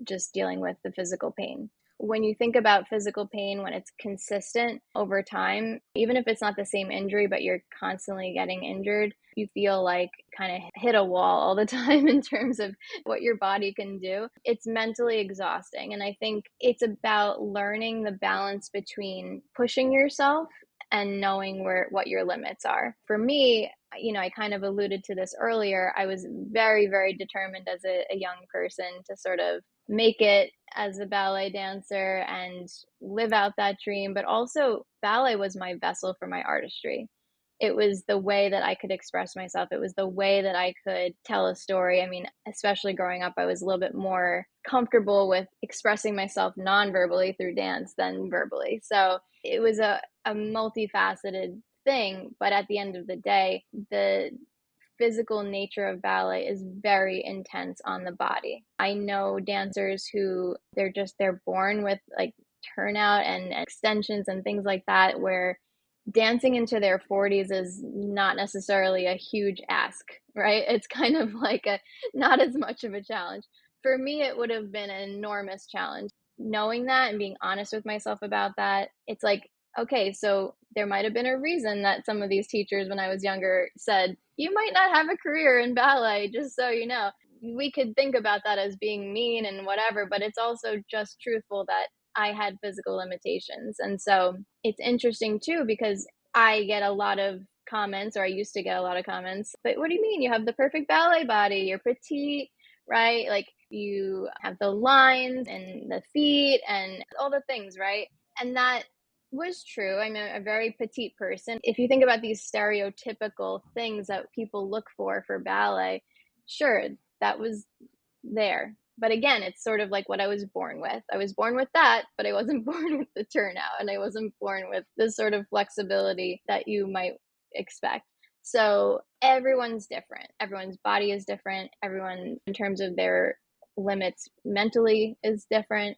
just dealing with the physical pain. When you think about physical pain, when it's consistent over time, even if it's not the same injury, but you're constantly getting injured, you feel like kind of hit a wall all the time in terms of what your body can do. It's mentally exhausting. And I think it's about learning the balance between pushing yourself and knowing what your limits are. For me, I kind of alluded to this earlier. I was very, very determined as a young person to sort of make it as a ballet dancer and live out that dream. But also, ballet was my vessel for my artistry. It was the way that I could express myself. It was the way that I could tell a story. I mean, especially growing up, I was a little bit more comfortable with expressing myself non-verbally through dance than verbally. So it was a multifaceted thing. But at the end of the day, the physical nature of ballet is very intense on the body. I know dancers who they're born with turnout and extensions and things like that, where dancing into their 40s is not necessarily a huge ask, right? It's kind of like not as much of a challenge. For me, it would have been an enormous challenge. Knowing that and being honest with myself about that, it's like, okay, so there might have been a reason that some of these teachers when I was younger said, you might not have a career in ballet, just so you know. We could think about that as being mean and whatever, but it's also just truthful that I had physical limitations. And so it's interesting too, because I get a lot of comments, or I used to get a lot of comments, but what do you mean? You have the perfect ballet body, you're petite, right? Like you have the lines and the feet and all the things, right? And that was true. I'm a very petite person. If you think about these stereotypical things that people look for ballet, sure, that was there. But again, it's sort of like what I was born with. I was born with that, but I wasn't born with the turnout, and I wasn't born with the sort of flexibility that you might expect. So everyone's different. Everyone's body is different. Everyone, in terms of their limits mentally, is different.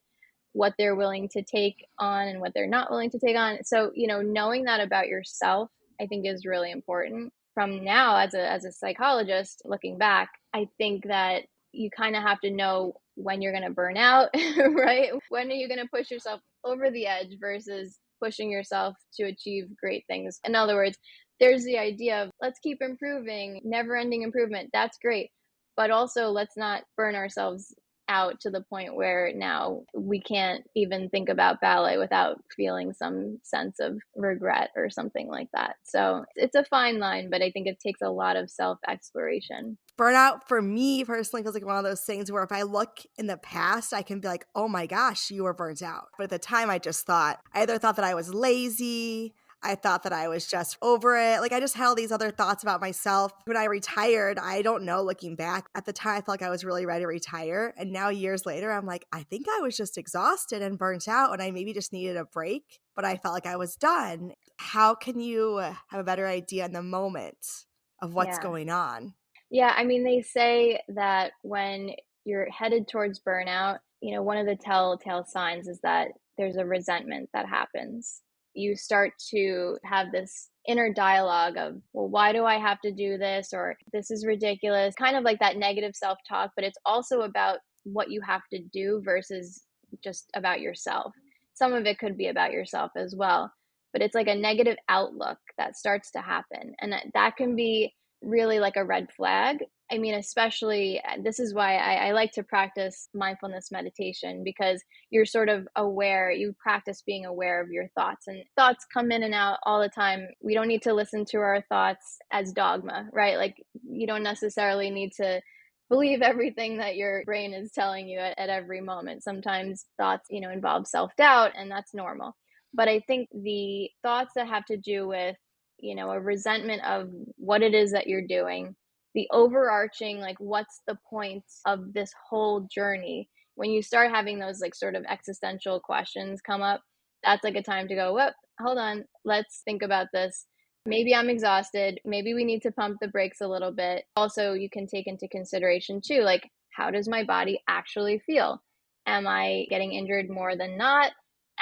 What they're willing to take on and what they're not willing to take on. So, knowing that about yourself, I think is really important. From now, as a psychologist, looking back, I think that you kind of have to know when you're going to burn out, right? When are you going to push yourself over the edge versus pushing yourself to achieve great things. In other words, there's the idea of let's keep improving, never ending improvement. That's great. But also, let's not burn ourselves out to the point where now we can't even think about ballet without feeling some sense of regret or something like that. So it's a fine line, but I think it takes a lot of self exploration. Burnout for me personally feels like one of those things where if I look in the past, I can be like, oh my gosh, you were burnt out. But at the time, I just thought, I either thought that I was lazy, I thought that I was just over it. Like I just had all these other thoughts about myself. When I retired, I don't know, looking back, at the time I felt like I was really ready to retire. And now years later, I'm like, I think I was just exhausted and burnt out and I maybe just needed a break, but I felt like I was done. How can you have a better idea in the moment of what's Yeah. going on? Yeah, I mean, they say that when you're headed towards burnout, one of the telltale signs is that there's a resentment that happens. You start to have this inner dialogue of, well, why do I have to do this? Or this is ridiculous, kind of like that negative self talk, but it's also about what you have to do versus just about yourself. Some of it could be about yourself as well, but it's like a negative outlook that starts to happen. And that can be really like a red flag. I mean, especially this is why I like to practice mindfulness meditation because you're sort of aware, you practice being aware of your thoughts, and thoughts come in and out all the time. We don't need to listen to our thoughts as dogma, right? Like, you don't necessarily need to believe everything that your brain is telling you at every moment. Sometimes thoughts, involve self doubt, and that's normal. But I think the thoughts that have to do with a resentment of what it is that you're doing, the overarching, like, what's the point of this whole journey? When you start having those, like, sort of existential questions come up, that's like a time to go, well, hold on, let's think about this. Maybe I'm exhausted. Maybe we need to pump the brakes a little bit. Also, you can take into consideration too, like, how does my body actually feel? Am I getting injured more than not?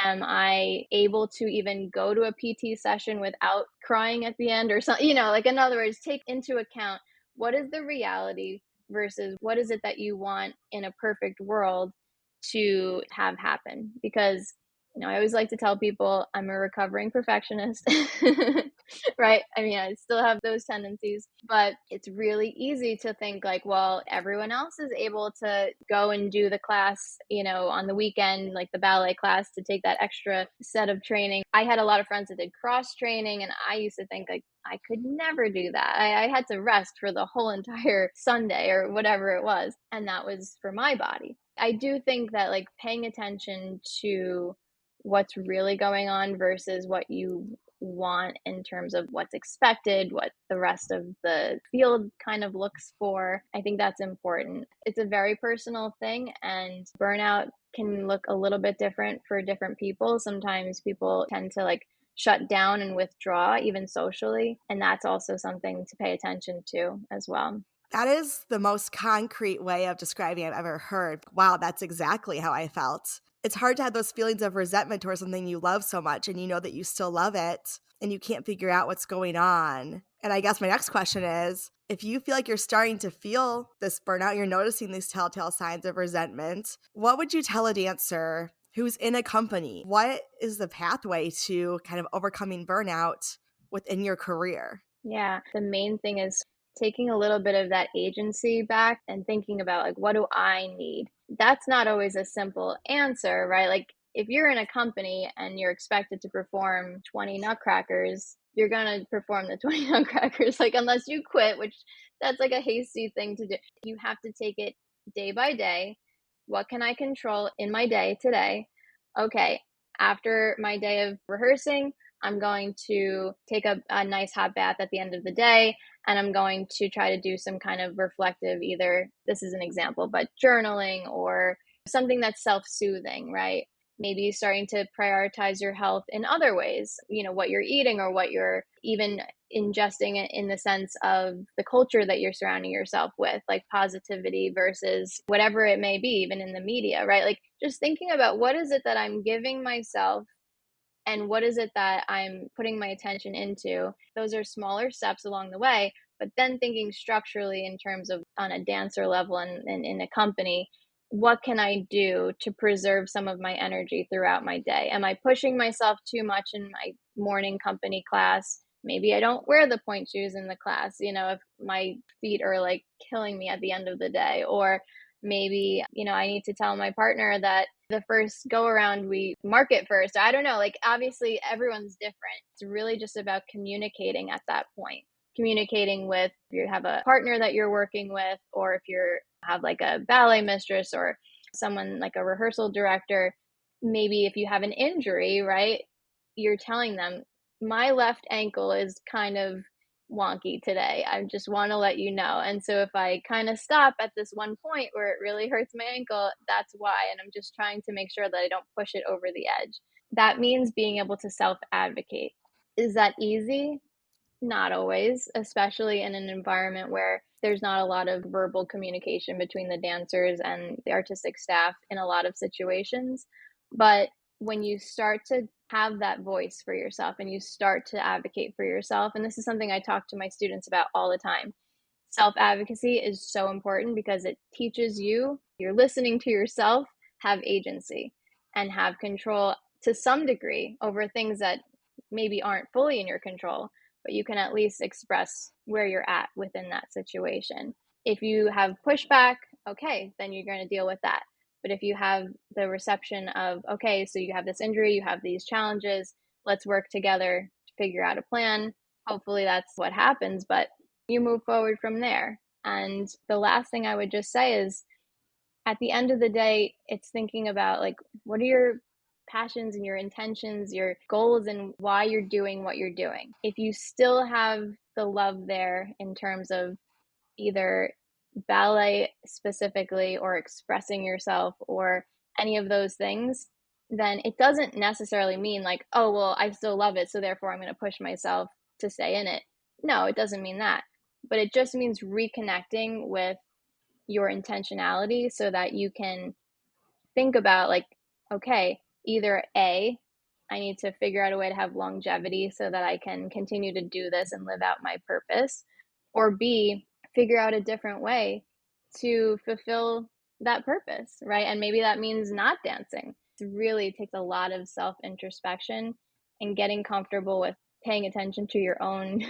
Am I able to even go to a PT session without crying at the end or something? Like, in other words, take into account what is the reality versus what is it that you want in a perfect world to have happen. Because, I always like to tell people I'm a recovering perfectionist, right? I mean, I still have those tendencies, but it's really easy to think like, well, everyone else is able to go and do the class, on the weekend, like the ballet class, to take that extra set of training. I had a lot of friends that did cross training, and I used to think like, I could never do that. I had to rest for the whole entire Sunday or whatever it was. And that was for my body. I do think that, like, paying attention to what's really going on versus what you want in terms of what's expected, what the rest of the field kind of looks for, I think that's important. It's a very personal thing, and burnout can look a little bit different for different people. Sometimes people tend to, like, shut down and withdraw, even socially. And that's also something to pay attention to as well. That is the most concrete way of describing I've ever heard. Wow, that's exactly how I felt. It's hard to have those feelings of resentment towards something you love so much and you know that you still love it and you can't figure out what's going on. And I guess my next question is, if you feel like you're starting to feel this burnout, you're noticing these telltale signs of resentment, what would you tell a dancer who's in a company? What is the pathway to kind of overcoming burnout within your career? Yeah, the main thing is taking a little bit of that agency back and thinking about, like, what do I need? That's not always a simple answer, right? Like, if you're in a company and you're expected to perform 20 nutcrackers, you're going to perform the 20 nutcrackers, like, unless you quit, which that's like a hasty thing to do. You have to take it day by day. What can I control in my day today? Okay, after my day of rehearsing, I'm going to take a nice hot bath at the end of the day, and I'm going to try to do some kind of reflective, either this is an example, but journaling or something that's self soothing, right? Maybe starting to prioritize your health in other ways, what you're eating or what you're even ingesting in the sense of the culture that you're surrounding yourself with, like positivity versus whatever it may be, even in the media, right? Like, just thinking about what is it that I'm giving myself and what is it that I'm putting my attention into. Those are smaller steps along the way, but then thinking structurally in terms of on a dancer level and in a company, what can I do to preserve some of my energy throughout my day? Am I pushing myself too much in my morning company class? Maybe I don't wear the point shoes in the class, if my feet are like killing me at the end of the day. Or maybe, I need to tell my partner that the first go around we mark it first. I don't know. Like, obviously, everyone's different. It's really just about communicating at that point. Communicating with, if you have a partner that you're working with, or if you're have like a ballet mistress or someone like a rehearsal director, maybe if you have an injury, right? You're telling them, my left ankle is kind of wonky today. I just want to let you know. And so if I kind of stop at this one point where it really hurts my ankle, that's why. And I'm just trying to make sure that I don't push it over the edge. That means being able to self advocate. Is that easy? Not always, especially in an environment where there's not a lot of verbal communication between the dancers and the artistic staff in a lot of situations. But when you start to have that voice for yourself and you start to advocate for yourself, and this is something I talk to my students about all the time, self-advocacy is so important because it teaches you're listening to yourself, have agency and have control to some degree over things that maybe aren't fully in your control, but you can at least express where you're at within that situation. If you have pushback, okay, then you're going to deal with that. But if you have the reception of, okay, so you have this injury, you have these challenges, let's work together to figure out a plan. Hopefully that's what happens, but you move forward from there. And the last thing I would just say is, at the end of the day, it's thinking about like, what are your passions and your intentions, your goals, and why you're doing what you're doing. If you still have the love there in terms of either ballet specifically or expressing yourself or any of those things, then it doesn't necessarily mean like, oh, well, I still love it, so therefore I'm going to push myself to stay in it. No, it doesn't mean that. But it just means reconnecting with your intentionality so that you can think about like, okay, either A, I need to figure out a way to have longevity so that I can continue to do this and live out my purpose, or B, figure out a different way to fulfill that purpose, right? And maybe that means not dancing. It really takes a lot of self introspection and getting comfortable with paying attention to your own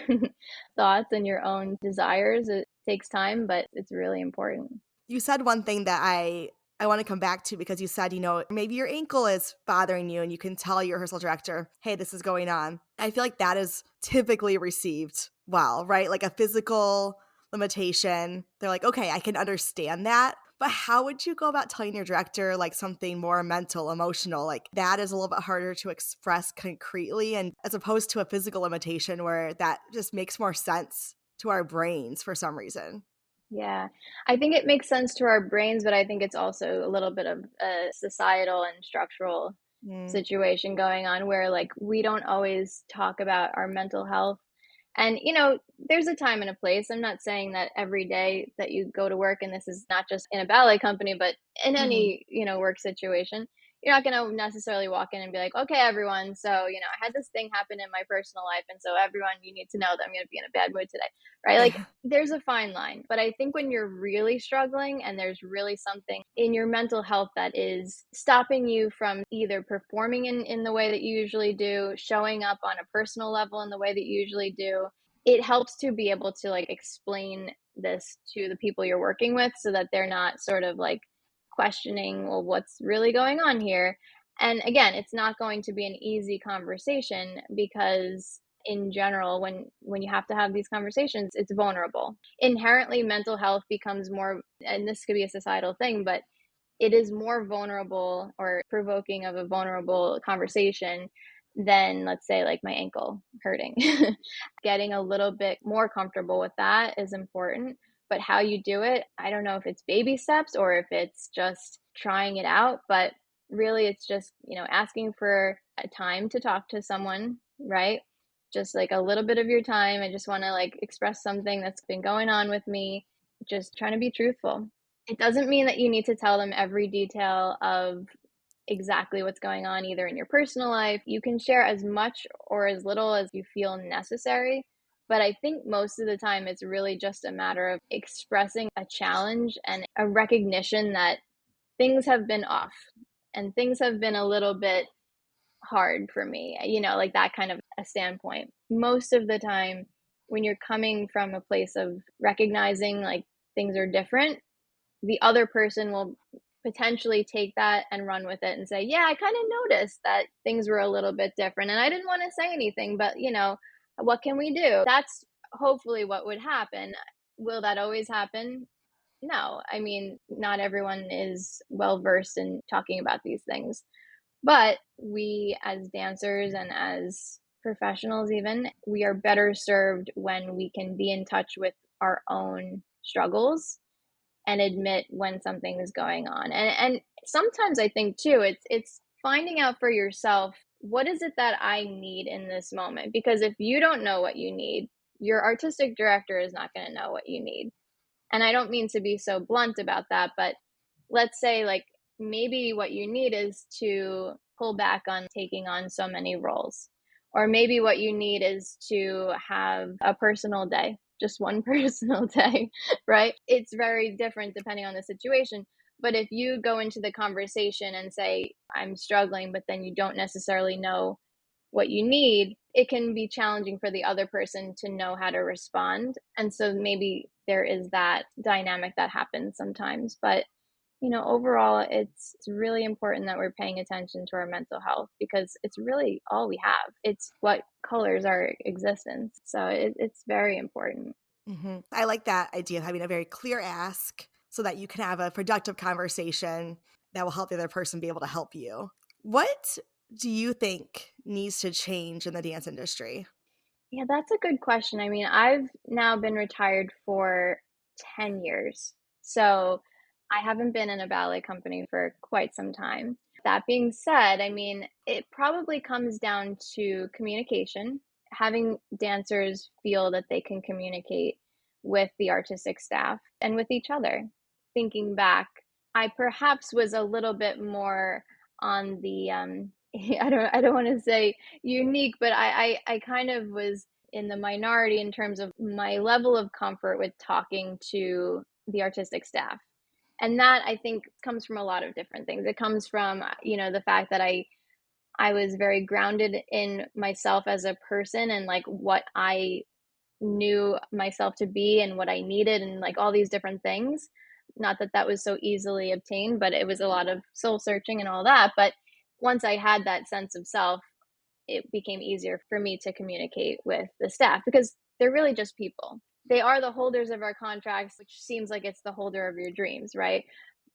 thoughts and your own desires. It takes time, but it's really important. You said one thing that I want to come back to, because you said, maybe your ankle is bothering you and you can tell your rehearsal director, hey, this is going on. I feel like that is typically received well, right? Like a physical limitation. They're like, okay, I can understand that. But how would you go about telling your director like something more mental, emotional? Like that is a little bit harder to express concretely, and as opposed to a physical limitation where that just makes more sense to our brains for some reason. Yeah, I think it makes sense to our brains, but I think it's also a little bit of a societal and structural Mm. situation going on where like we don't always talk about our mental health. And there's a time and a place. I'm not saying that every day that you go to work, and this is not just in a ballet company, but in Hmm. any, work situation, you're not going to necessarily walk in and be like, okay, everyone, so, I had this thing happen in my personal life. And so everyone, you need to know that I'm going to be in a bad mood today, right? Like Yeah. there's a fine line. But I think when you're really struggling and there's really something in your mental health that is stopping you from either performing in the way that you usually do, showing up on a personal level in the way that you usually do, it helps to be able to like explain this to the people you're working with so that they're not sort of like questioning, well, what's really going on here? And again, it's not going to be an easy conversation because in general, when you have to have these conversations, it's vulnerable. Inherently, mental health becomes more, and this could be a societal thing, but it is more vulnerable or provoking of a vulnerable conversation than, let's say, like my ankle hurting. Getting a little bit more comfortable with that is important. But how you do it, I don't know if it's baby steps or if it's just trying it out. But really, it's just, asking for a time to talk to someone, right? Just like a little bit of your time. I just want to like express something that's been going on with me. Just trying to be truthful. It doesn't mean that you need to tell them every detail of exactly what's going on either in your personal life. You can share as much or as little as you feel necessary. But I think most of the time it's really just a matter of expressing a challenge and a recognition that things have been off and things have been a little bit hard for me, like that kind of a standpoint. Most of the time, when you're coming from a place of recognizing like things are different, the other person will potentially take that and run with it and say, yeah, I kind of noticed that things were a little bit different and I didn't want to say anything, but what can we do? That's hopefully what would happen. Will that always happen? No. I mean, not everyone is well versed in talking about these things. But we, as dancers and as professionals, even, we are better served when we can be in touch with our own struggles and admit when something is going on. And sometimes I think too, it's finding out for yourself, what is it that I need in this moment? Because if you don't know what you need, your artistic director is not going to know what you need. And I don't mean to be so blunt about that, but let's say like maybe what you need is to pull back on taking on so many roles. Or maybe what you need is to have a personal day, just one personal day, right? It's very different depending on the situation. But if you go into the conversation and say, I'm struggling, but then you don't necessarily know what you need, it can be challenging for the other person to know how to respond. And so maybe there is that dynamic that happens sometimes. But overall, it's really important that we're paying attention to our mental health because it's really all we have. It's what colors our existence. So it's very important. I like that idea of having a very clear ask so that you can have a productive conversation that will help the other person be able to help you. What do you think needs to change in the dance industry? Yeah, that's a good question. I mean, I've now been retired for 10 years. So I haven't been in a ballet company for quite some time. That being said, I mean, it probably comes down to communication, having dancers feel that they can communicate with the artistic staff and with each other. Thinking back, I perhaps was a little bit more on the I don't want to say unique, but I kind of was in the minority in terms of my level of comfort with talking to the artistic staff. And that I think comes from a lot of different things. It comes from, the fact that I was very grounded in myself as a person and like what I knew myself to be and what I needed and like all these different things. Not that that was so easily obtained, but it was a lot of soul searching and all that. But once I had that sense of self, it became easier for me to communicate with the staff because they're really just people. They are the holders of our contracts, which seems like it's the holder of your dreams, right?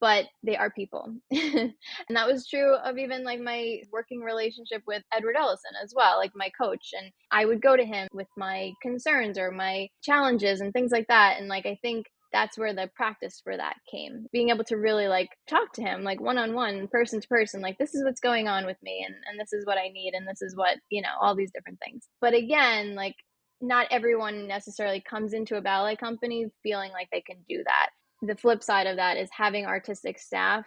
But they are people. And that was true of even like my working relationship with Edward Ellison as well, like my coach. And I would go to him with my concerns or my challenges and things like that. And like, I think that's where the practice for that came, being able to really like talk to him like one-on-one, person to person, like this is what's going on with me and this is what I need and this is what all these different things. But again, like not everyone necessarily comes into a ballet company feeling like they can do that. The flip side of that is having artistic staff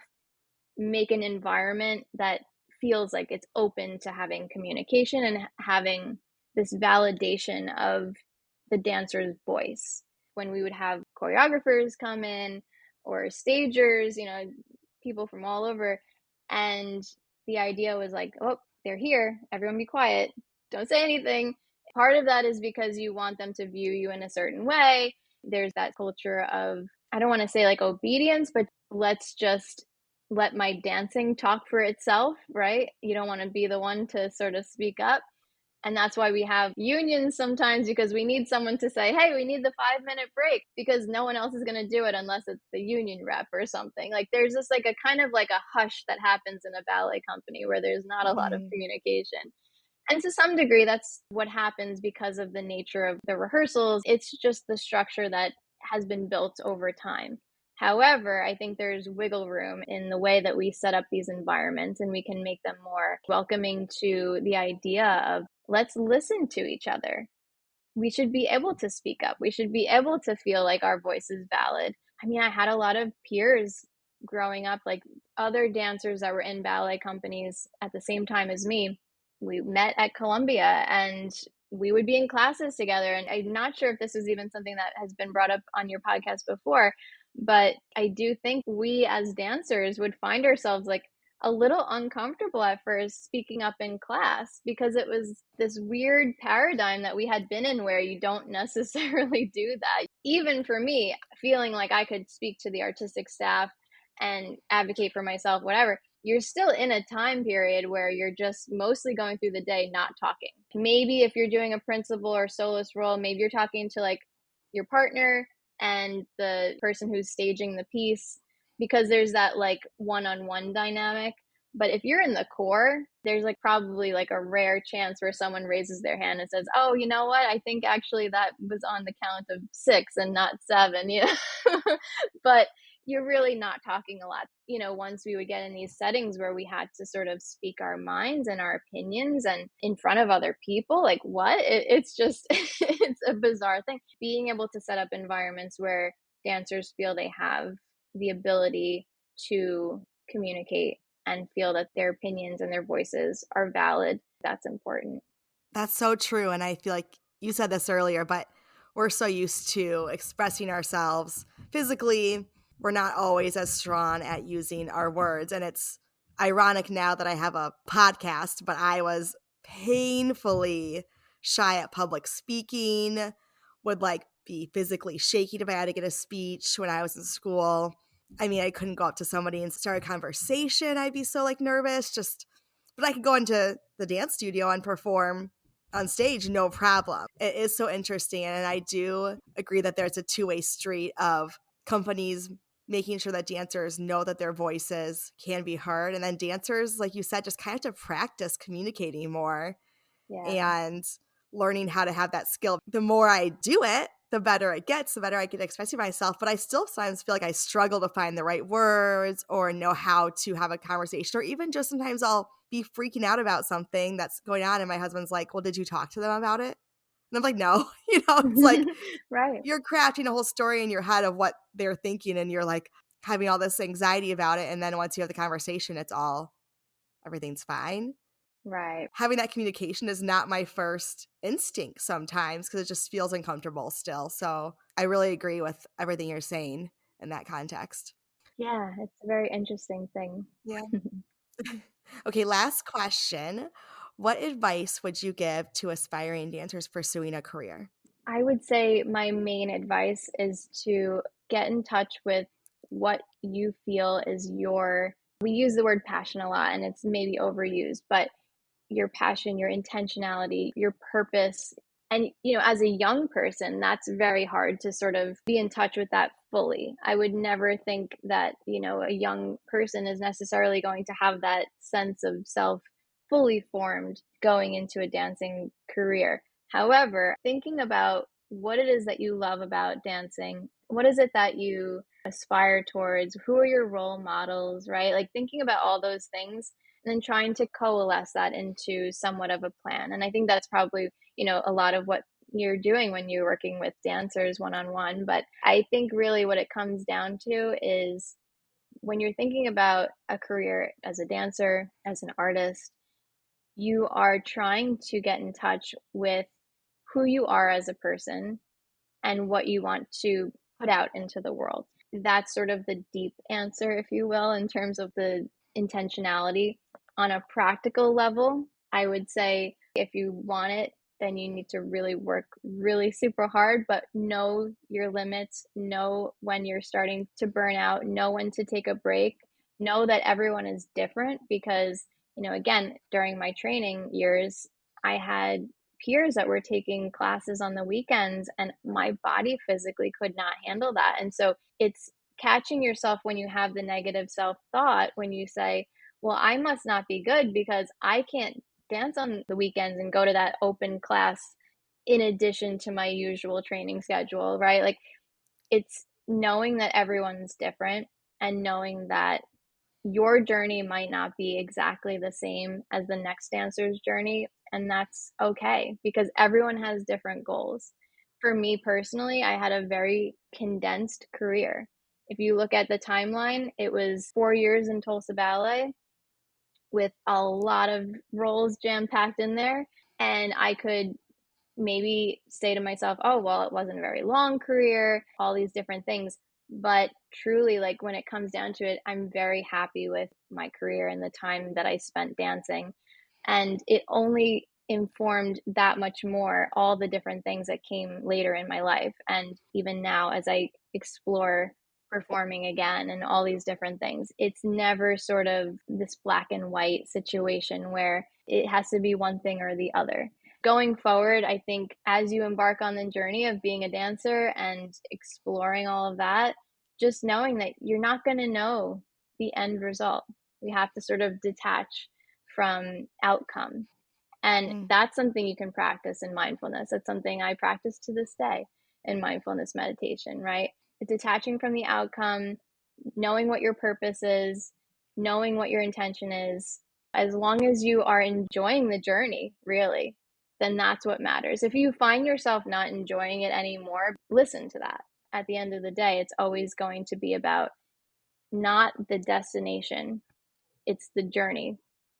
make an environment that feels like it's open to having communication and having this validation of the dancer's voice. When we would have choreographers come in or stagers, people from all over, and the idea was like, oh, they're here, everyone be quiet, don't say anything. Part of that is because you want them to view you in a certain way. There's that culture of, I don't want to say like obedience, but let's just let my dancing talk for itself, right? You don't want to be the one to sort of speak up. And that's why we have unions sometimes, because we need someone to say, hey, we need the 5-minute break, because no one else is going to do it unless it's the union rep or something. Like there's just like a kind of like a hush that happens in a ballet company where there's not a lot of communication. And to some degree, that's what happens because of the nature of the rehearsals. It's just the structure that has been built over time. However, I think there's wiggle room in the way that we set up these environments, and we can make them more welcoming to the idea of let's listen to each other. We should be able to speak up. We should be able to feel like our voice is valid. I mean, I had a lot of peers growing up, like other dancers that were in ballet companies at the same time as me. We met at Columbia and we would be in classes together. And I'm not sure if this is even something that has been brought up on your podcast before, But I do think we as dancers would find ourselves like a little uncomfortable at first speaking up in class because it was this weird paradigm that we had been in where you don't necessarily do that. Even for me, feeling like I could speak to the artistic staff and advocate for myself, whatever, you're still in a time period where you're just mostly going through the day not talking. Maybe if you're doing a principal or soloist role, maybe you're talking to like your partner and the person who's staging the piece because there's that like one-on-one dynamic. But if you're in the core, there's like probably like a rare chance where someone raises their hand and says, "Oh, you know what? I think actually that was on the count of 6 and not 7." But you're really not talking a lot. Once we would get in these settings where we had to sort of speak our minds and our opinions and in front of other people, like what? It's just, it's a bizarre thing. Being able to set up environments where dancers feel they have the ability to communicate and feel that their opinions and their voices are valid, that's important. That's so true. And I feel like you said this earlier, but we're so used to expressing ourselves physically. We're not always as strong at using our words. And it's ironic now that I have a podcast, but I was painfully shy at public speaking, would like be physically shaky if I had to get a speech when I was in school. I mean, I couldn't go up to somebody and start a conversation. I'd be so like nervous, but I could go into the dance studio and perform on stage, no problem. It is so interesting. And I do agree that there's a two-way street of companies making sure that dancers know that their voices can be heard. And then dancers, like you said, just kind of have to practice communicating more Yeah. and learning how to have that skill. The more I do it, the better it gets, the better I get expressing myself. But I still sometimes feel like I struggle to find the right words or know how to have a conversation, or even just sometimes I'll be freaking out about something that's going on. And my husband's like, "Well, did you talk to them about it?" And I'm like, "No." It's like Right. you're crafting a whole story in your head of what they're thinking. And you're like having all this anxiety about it. And then once you have the conversation, everything's fine. Right. Having that communication is not my first instinct sometimes because it just feels uncomfortable still. So I really agree with everything you're saying in that context. Yeah, it's a very interesting thing. Yeah. Okay, last question. What advice would you give to aspiring dancers pursuing a career? I would say my main advice is to get in touch with what you feel is we use the word passion a lot and it's maybe overused, but your passion, your intentionality, your purpose. And, as a young person, that's very hard to sort of be in touch with that fully. I would never think that, a young person is necessarily going to have that sense of self fully formed going into a dancing career. However, thinking about what it is that you love about dancing, what is it that you aspire towards, who are your role models, right? Like thinking about all those things and then trying to coalesce that into somewhat of a plan. And I think that's probably, a lot of what you're doing when you're working with dancers one on one. But I think really what it comes down to is when you're thinking about a career as a dancer, as an artist, you are trying to get in touch with who you are as a person and what you want to put out into the world. That's sort of the deep answer, if you will, in terms of the intentionality. On a practical level, I would say if you want it, then you need to really work really super hard, but know your limits, know when you're starting to burn out, know when to take a break, know that everyone is different because, again, during my training years, I had peers that were taking classes on the weekends and my body physically could not handle that. And so it's catching yourself when you have the negative self-thought when you say, well, I must not be good because I can't dance on the weekends and go to that open class in addition to my usual training schedule, right? Like it's knowing that everyone's different and knowing that your journey might not be exactly the same as the next dancer's journey, and that's okay because everyone has different goals. For me personally, I had a very condensed career. If you look at the timeline, it was 4 years in Tulsa Ballet with a lot of roles jam-packed in there, and I could maybe say to myself, "Oh, well, it wasn't a very long career," all these different things. But truly, like when it comes down to it, I'm very happy with my career and the time that I spent dancing. And it only informed that much more all the different things that came later in my life. And even now, as I explore performing again and all these different things, it's never sort of this black and white situation where it has to be one thing or the other. Going forward, I think as you embark on the journey of being a dancer and exploring all of that, just knowing that you're not going to know the end result. We have to sort of detach from outcome. And Mm, that's something you can practice in mindfulness. That's something I practice to this day in mindfulness meditation, right? Detaching from the outcome, knowing what your purpose is, knowing what your intention is. As long as you are enjoying the journey, really, then that's what matters. If you find yourself not enjoying it anymore, listen to that. At the end of the day, it's always going to be about not the destination, it's the journey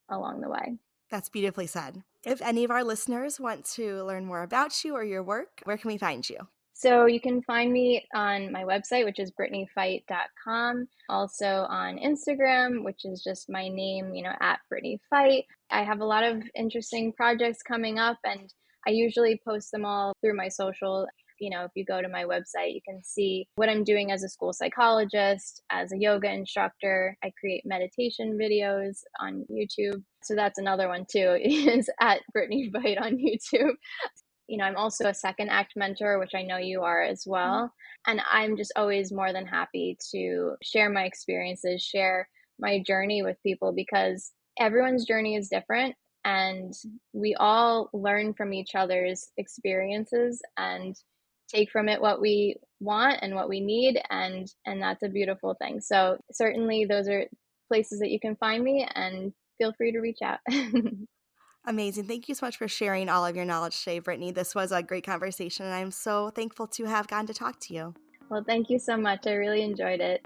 along the way. that's beautifully said. If any of our listeners want to learn more about you or your work, where can we find you? So you can find me on my website, which is brittneyfeit.com. Also on Instagram, which is just my name, at Brittney Feit. I have a lot of interesting projects coming up, and I usually post them all through my social. If you go to my website, you can see what I'm doing as a school psychologist, as a yoga instructor. I create meditation videos on YouTube. So that's another one too, is at Brittney Feit on YouTube. I'm also a second act mentor, which I know you are as Mhm. well. And I'm just always more than happy to share my experiences, share my journey with people because everyone's journey is different and we all learn from each other's experiences and take from it what we want and what we need and that's a beautiful thing. So certainly those are places that you can find me and feel free to reach out. Amazing. Thank you so much for sharing all of your knowledge today, Brittney. This was a great conversation, and I'm so thankful to have gotten to talk to you. Well, thank you so much. I really enjoyed it.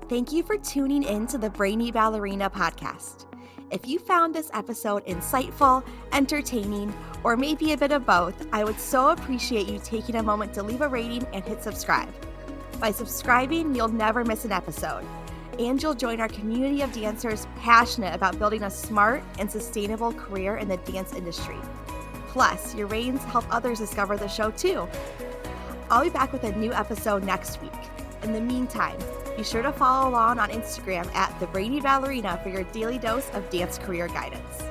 Thank you for tuning in to the Brainy Ballerina podcast. If you found this episode insightful, entertaining, or maybe a bit of both, I would so appreciate you taking a moment to leave a rating and hit subscribe. By subscribing, you'll never miss an episode, and you'll join our community of dancers passionate about building a smart and sustainable career in the dance industry. Plus, your ratings help others discover the show too. I'll be back with a new episode next week. In the meantime, be sure to follow along on Instagram at The Brainy Ballerina for your daily dose of dance career guidance.